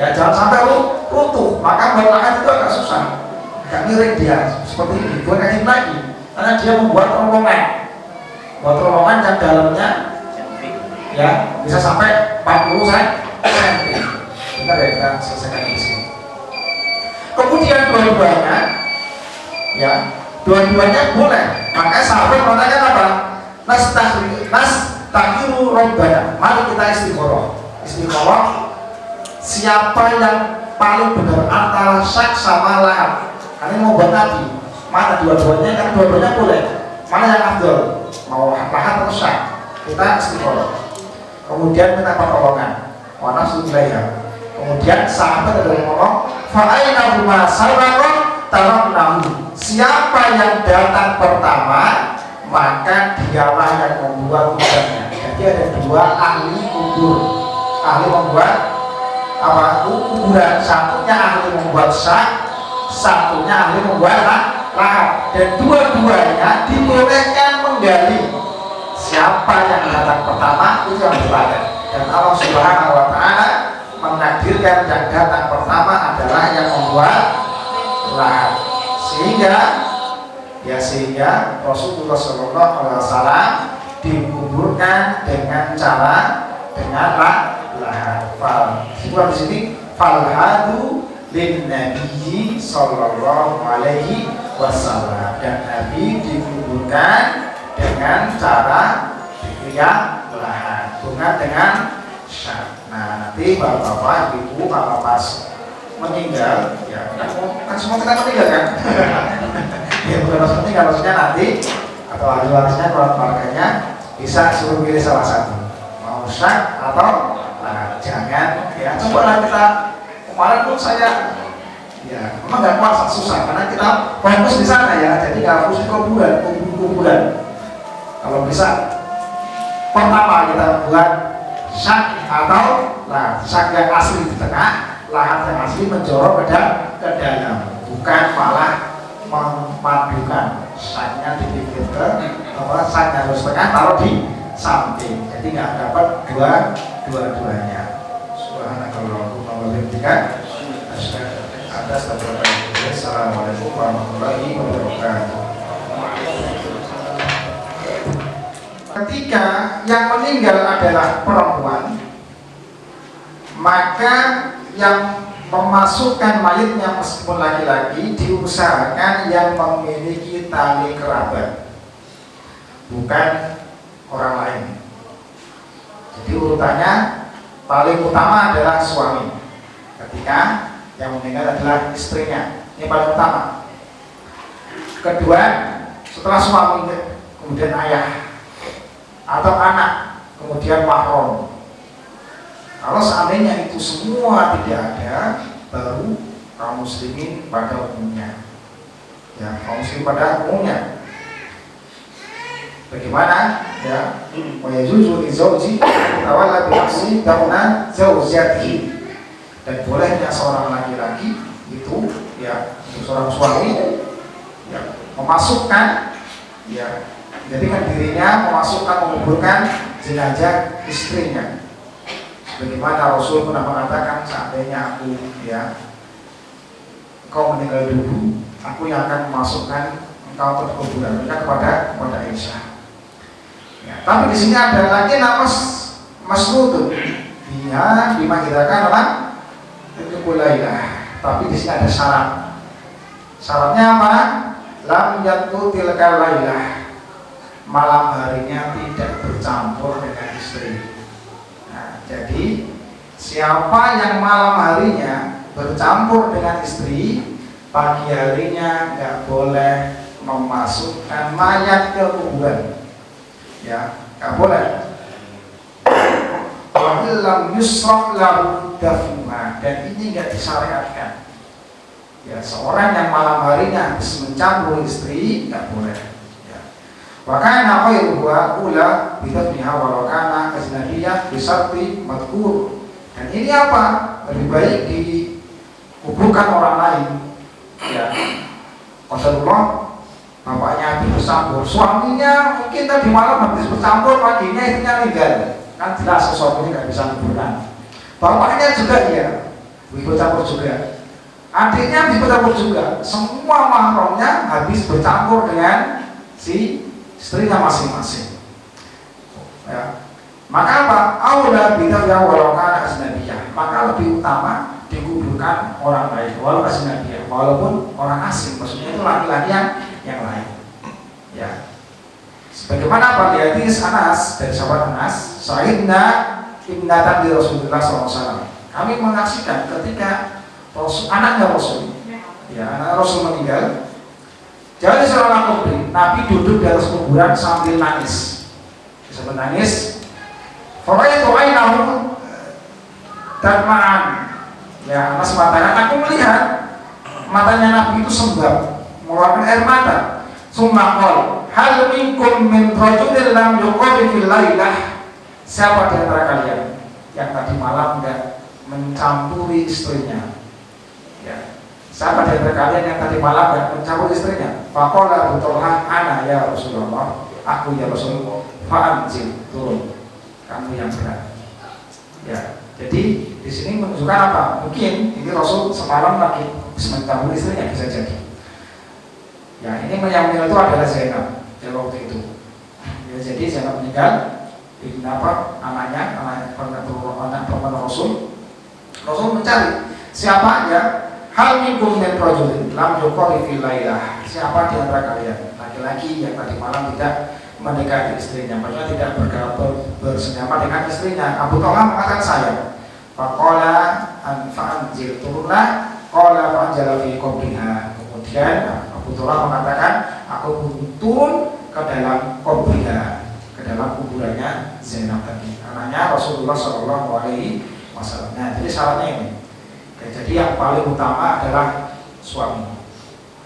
A: Ya, jangan sampai runtuh. Maka membuat lahat itu agak susah. Agak miring dia, seperti ini. Bukan kayak lagi, karena dia membuat terowongan. Buat terowongan yang dalamnya, ya, bisa sampai 40 cm. Bentar ya, kita selesaikan di sini. Kemudian dua-duanya, ya, dua-duanya boleh. Makanya sahabat mengatakan apa? Nastahiru robbana. Mari kita istiqoroh. Istiqoroh. Siapa yang paling benar antara syak sama lahat? Karena mau buat Nabi. Mana dua-duanya? Kan dua-duanya boleh. Mana yang afdol? Mau lahat atau syak? Kita istiqoroh. Kemudian minta pertolongan. Wa nafsu ilaiha. Kemudian sahabat ada yang ngomong, fa'aina huma sabaron taraknahu. Siapa yang datang pertama, maka dialah yang membuat kuburannya. Jadi ada dua ahli kubur, ahli membuat apa? Kuburan. Satunya ahli membuat syak, satunya ahli membuat lahat. Dan dua-duanya dibolehkan menggali. Siapa yang datang pertama itu yang dipakai. Dan Allah Subhanahu wa Ta'ala menakdirkan yang datang pertama adalah yang membuat lahat. Sehingga Rasulullah SAW dikuburkan dengan cara lahat. Di sini falhadu lin Nabi Sallallahu Alaihi Wasallam, dan Nabi dikuburkan dengan cara lahat, bukan dengan syak. Nah, nanti bapak-bapak, ibu, kalau pas meninggal, ya kan semua kita meninggal kan? Ya bukan harus meninggal, maksudnya nanti atau ahli warisnya, keluarganya bisa suruh pilih salah satu, mau syak atau lahat. Jangan ya, cobalah kita. Kemarin pun saya ya memang nggak kuat, susah karena kita fokus di sana ya, jadi nggak harus di kuburan. Kalau bisa pertama kita buat syak atau lahat. Syak yang asli di tengah, lahat yang asli menjorok ke dalam, bukan malah memadukan saknya dipikir sak harus tengah taruh di samping, jadi nggak dapat dua-duanya. Subhanakallahumma wa bihamdika asyhadu an la ilaha illa anta astaghfiruka wa atubu ilaik. Assalamualaikum warahmatullahi wabarakatuh. Ketika yang meninggal adalah perempuan, maka yang memasukkan mayatnya meskipun laki-laki diusahakan yang memiliki tali kerabat, bukan orang lain. Jadi urutannya paling utama adalah suami, ketika yang meninggal adalah istrinya, ini paling utama. Kedua, setelah suami kemudian ayah atau anak, kemudian mahram. Kalau seandainya itu semua tidak ada, baru kaum muslimin pada umumnya. Ya, kaum muslimin pada umumnya. Bagaimana? Ya, wa yajuzu li zawji tawalla bi nafsi dawna zawjatihi. Dan bolehnya seorang laki-laki itu, ya, seorang suami, ya, memasukkan, ya, jadikan dirinya memasukkan, menguburkan jenazah istrinya. Bagaimana Rasul pernah mengatakan, seandainya aku, ya, engkau meninggal dulu, aku yang akan memasukkan engkau ke kuburan, kepada Aisyah. Ya, tapi di sini ada lagi nafas masrutun, dia dimagirakan orang itu kulailah. Tapi di sini ada syarat. Syaratnya apa? Lam yatu tilkal lailah, malam harinya tidak bercampur dengan istri. Jadi siapa yang malam harinya bercampur dengan istri, pagi harinya nggak boleh memasukkan mayat ke kuburan. Ya, nggak boleh. Wa'ilam yusra lahu dafnuha, dan ini nggak disyariatkan. Ya, seorang yang malam harinya habis mencampur istri nggak boleh. Wakana khairuhu ula bidafniha walau kana ajnabiyah bisarti madkur. Dan ini apa? Lebih baik dikuburkan orang lain. Ya, Rasulullah bapaknya habis bercampur, suaminya mungkin tadi malam habis bercampur, paginya istrinya meninggal. Kan jelas sesuatu ini nggak bisa kuburkan. Bapaknya juga ya, habis bercampur juga. Adiknya habis bercampur juga. Semua mahramnya habis bercampur dengan si istrinya masing-masing. Ya. Maka apa? Aula bidafniha walau kana ajnabiyah. Maka lebih utama dikuburkan orang lain, walau ajnabiyah, walaupun orang asing. Maksudnya itu laki-laki yang lain. Ya. Sebagaimana apa? Di hadis Anas dari sahabat Anas, Sa'idna ibnatan di Rasulullah SAW. Kami menyaksikan ketika anaknya Rasul, ya, anak Rasul meninggal. Jadi seorang kubri, Nabi duduk di atas kuburan sambil nangis. Sambil nangis. Pokoknya itu ainahu darmaan. Ya, Anas mengatakan, aku melihat matanya Nabi itu sembab, mengeluarkan air mata. Summa qol, hal minkum min rajulin lam yuqari fil lailah. Siapa di antara kalian yang tadi malam enggak mencampuri istrinya? Ya. Siapa di antara kalian yang tadi malam enggak mencampuri istrinya? Faqala Abdullah ana ya Rasulullah, aku ya Rasulullah. Fa'anzil, turun, kamu yang berat. Ya, jadi di sini menunjukkan apa? Mungkin ini Rasul semalam lagi mencampuri istrinya, bisa jadi. Ya, ini yang meninggal itu adalah Zainab pada waktu itu. Ya, jadi Zainab meninggal, anak perempuan Rasul. Rasul mencari siapa aja. Hal minkum min rajulin lam yuqari fil lailah. Siapa di antara kalian laki-laki yang tadi malam tidak mendekati istrinya, maksudnya tidak bersenjama dengan istrinya? Abu Talha mengatakan saya. Faqala fa'anzil, turunlah. Qala fa'anjala fi qabriha. Kemudian Abu Talha mengatakan, aku turun ke dalam qabriha, ke dalam kuburannya Zainab tadi, anaknya Rasulullah SAW. Nah, jadi syaratnya ini. Jadi yang paling utama adalah suami,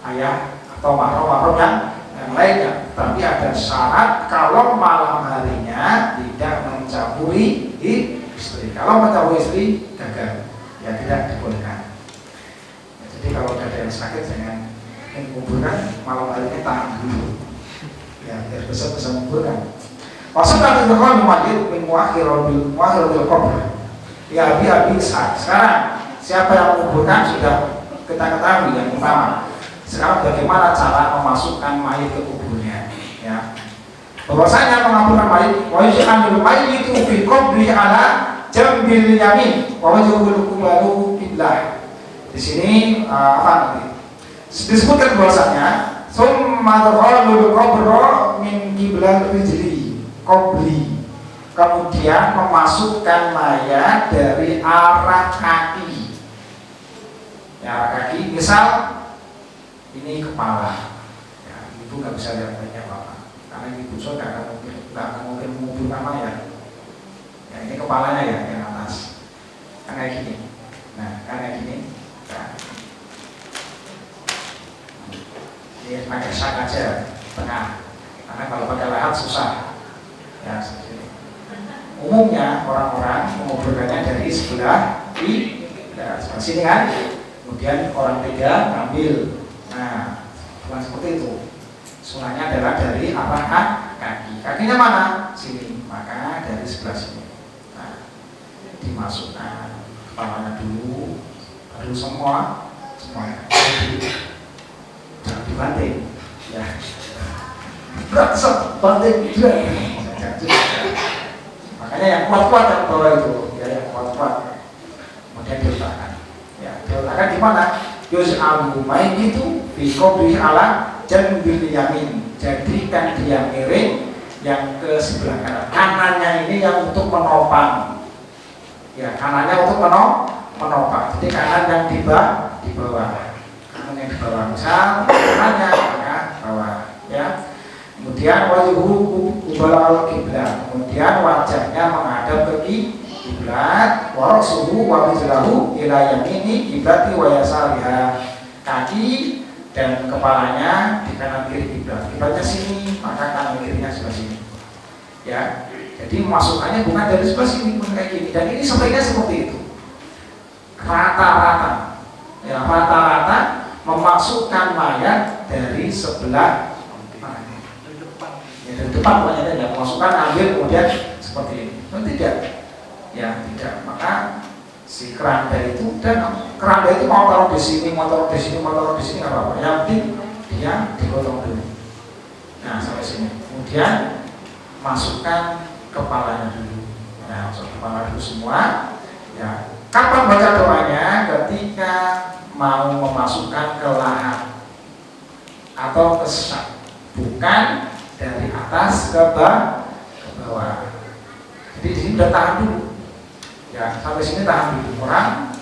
A: ayah atau mahram yang lainnya. Tapi ada syarat, kalau malam harinya tidak mencampuri istri. Kalau mencampuri istri gagal, ya tidak dibolehkan. Ya, jadi kalau ada yang sakit jangan yang kuburan malam harinya tahan dulu ya biar besok bisa menguburkan. Maksud nanti kalau maju menguakhir kubur ya abi sekarang siapa yang menguburkan sudah kita ketahui yang utama. Sekarang bagaimana cara memasukkan mayat ke kuburnya ya. Bahwasanya mengaburkan mayat wajibul mayit itu fi qabri ala jambil yamin wa wajhul qiblahu qiblah. Di sini apa nanti disebutkan bahwasanya summa taqalul qabra min qiblatil rijli qabli, kemudian memasukkan mayat dari arah kaki ya, arah kaki. Misal ini kepala ya, ibu nggak bisa lihat banyak apa karena ibu so nggak akan mungkin menguburkan mayat ya, ini kepalanya ya yang atas kan kayak gini. Nah kan kayak gini nah. Ini pakai sak aja tengah karena kalau pakai lahat susah ya. Umumnya orang-orang menguburkannya dari sebelah di ya, sebelah sini kan, kemudian orang tiga ngambil. Nah bukan seperti itu, sunahnya adalah dari arah kaki. Kakinya mana? Sini, maka dari sebelah sini. Nah dimasukkan kepalanya dulu, baru semuanya jangan dibanting ya, berat banting juga. Makanya yang kuat-kuat yang bawah itu ya, yang kuat-kuat kemudian diletakkan ya, diletakkan di mana? Yus'abu main itu fi qabri ala jambil yamin, jadikan dia miring yang ke sebelah kanan. Kanannya ini yang untuk menopang ya, kanannya untuk menopang. Jadi kanan yang di bawah, kanan yang di bawah, misal kanannya maka bawah ya. Kemudian wajhuhu qibla al-qiblah, kemudian wajahnya menghadap ke kiblat, wa rasuhu wa rijlahu ila yamini qiblati wa yasariha, kaki dan kepalanya di kanan kiri kiblat. Kiblatnya sini, maka kanan kirinya sebelah sini. Ya. Jadi masukannya bukan dari sebelah sini, bukan kayak gini. Dan ini sebaiknya seperti itu. Rata-rata. Ya, rata-rata memasukkan mayat dari sebelah dari depan, pokoknya tidak masukkan ambil kemudian seperti ini. Tidak ya, tidak. Maka si keranda itu, dan keranda itu mau taruh di sini, mau taruh di sini, mau taruh di sini nggak apa-apa. Yang penting dia digotong dulu. Nah sampai sini. Kemudian masukkan kepalanya dulu. Nah masuk kepala dulu semua. Ya. Kapan baca doanya? Ketika mau memasukkan ke lahat atau ke sak, bukan dari atas ke bawah. Jadi di sini udah tahan dulu. Ya, sampai sini tahan dulu. Orang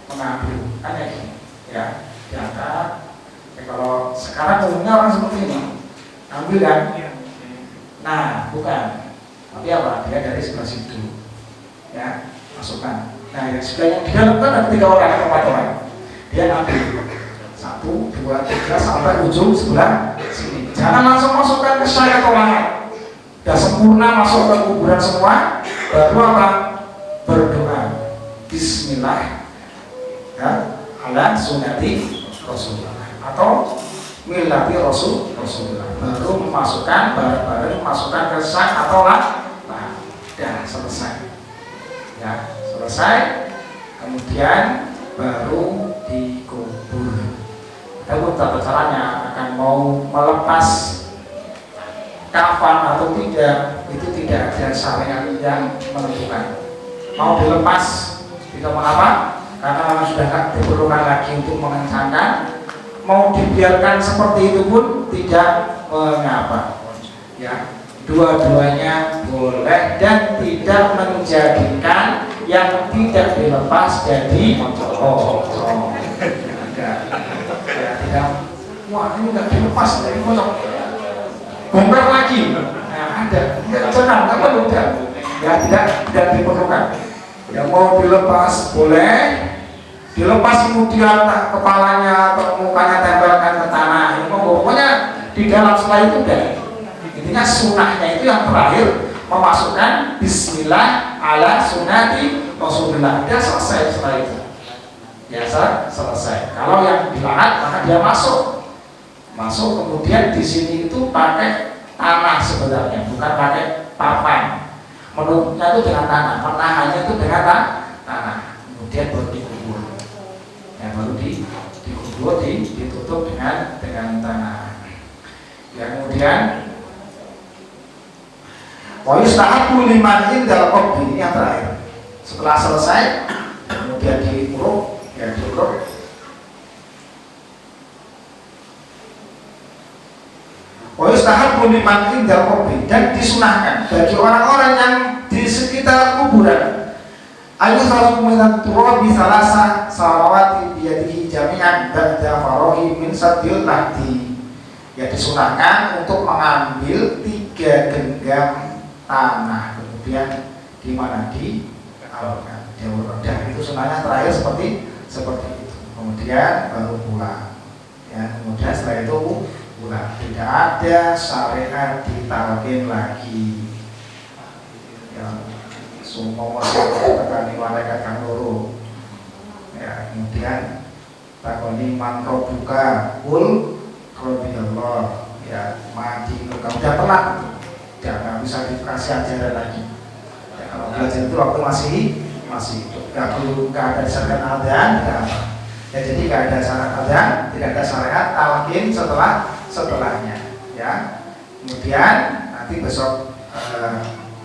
A: mengambil kan ya gini. Ya, diangkat. Ya, kalau sekarang umumnya orang seperti ini. Ambil kan? Nah, bukan. Tapi apa? Dia dari sebelah situ. Ya, masukkan. Nah, yang sebelahnya di dalam kan ada 3 orang atau 4 orang. Dia ambil 1, 2, 3 sampai ujung sebelah sini. Jangan langsung masukkan ke saya atau lahat. Sudah sempurna masuk ke kuburan semua, baru apa? Berdoa Bismillah ya, ala sunnati Rasulullah atau millati Rasulullah. Baru memasukkan bareng-bareng masukkan ke sak atau lahat. Nah, sudah selesai. Ya, selesai. Kemudian baru dikubur. Adapun tata caranya akan mau melepas kafan atau tidak, itu tidak ada syariat yang menentukan. Mau dilepas tidak mengapa, karena sudah diperlukan lagi untuk mengencangkan. Mau dibiarkan seperti itu pun tidak mengapa. Ya, dua-duanya boleh dan tidak menjadikan yang tidak dilepas jadi tidak. Wah ini nggak dilepas dari kosong, bongkar lagi. Nah ada, jangan, nggak perlu, ya tidak diperlukan. Yang mau dilepas boleh, dilepas kemudian kepalanya atau mukanya tempelkan ke tanah. Ini pokoknya di dalam setelah itu udah. Intinya sunahnya itu yang terakhir memasukkan Bismillah ala sunnati Rasulullah. Dia selesai setelah itu. Biasa selesai. Kalau yang dilahat maka dia masuk Kemudian di sini itu pakai tanah sebenarnya, bukan pakai papan. Menutupnya itu dengan tanah, menahannya itu dengan tanah. Kemudian baru dikubur. Ya, baru dikubur, ditutup dengan tanah. Ya, kemudian wa yustahabu liman indal qabri, ini yang terakhir. Setelah selesai kemudian diuruk, ya diuruk. Wa yustahabu liman indal qabri, dan disunahkan bagi orang-orang yang di sekitar kuburan ayu salu minat turabi salasa salawati biyadihi jami'an ba'da farohi min sadil lahdi. Ya, disunahkan untuk mengambil 3 genggam tanah, kemudian di mana dialurkan, diurut. Itu sunahnya terakhir seperti itu. Kemudian baru pulang. Ya, kemudian setelah itu pulang. Tidak ada syariat ditalkin lagi. Ya, semua tekani malaikat kang loro. Ya, kemudian takoni man rabbuka kul rabbi Allah. Ya, mati kamu udah telat. Nggak bisa dikasih ajaran lagi. Ya, kalau belajar itu waktu masih nggak perlu, nggak ada syariat adzan, nggak apa. Ya, jadi nggak ada syariat adzan, tidak ada syariat talqin setelahnya. Ya, kemudian nanti besok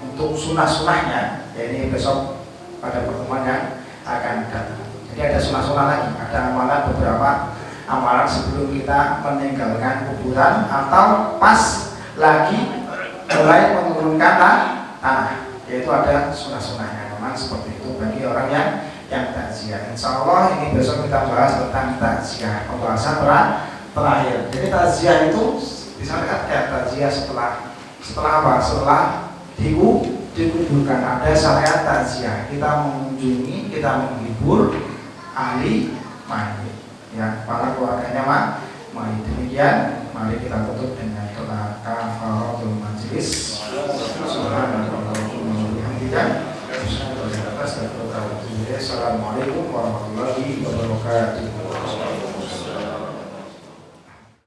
A: untuk sunah-sunahnya, ya ini besok pada pertemuan yang akan datang. Jadi ada sunah-sunah lagi, ada amalan, beberapa amalan sebelum kita meninggalkan kuburan atau pas lagi mulai menurunkan tanah, yaitu ada sunah-sunahnya. Memang seperti itu bagi orang yang takziah. Insya Allah ini besok kita bahas tentang takziah, pembahasan terakhir. Jadi takziah itu disampaikan ya, takziah setelah apa? Setelah dikuburkan. Ada syariat takziah. Kita mengunjungi, kita menghibur ahli mayit, ya, para keluarganya mayit. Demikian, mari kita tutup dengan doa kafaratul majlis. Assalamualaikum warahmatullahi wabarakatuh.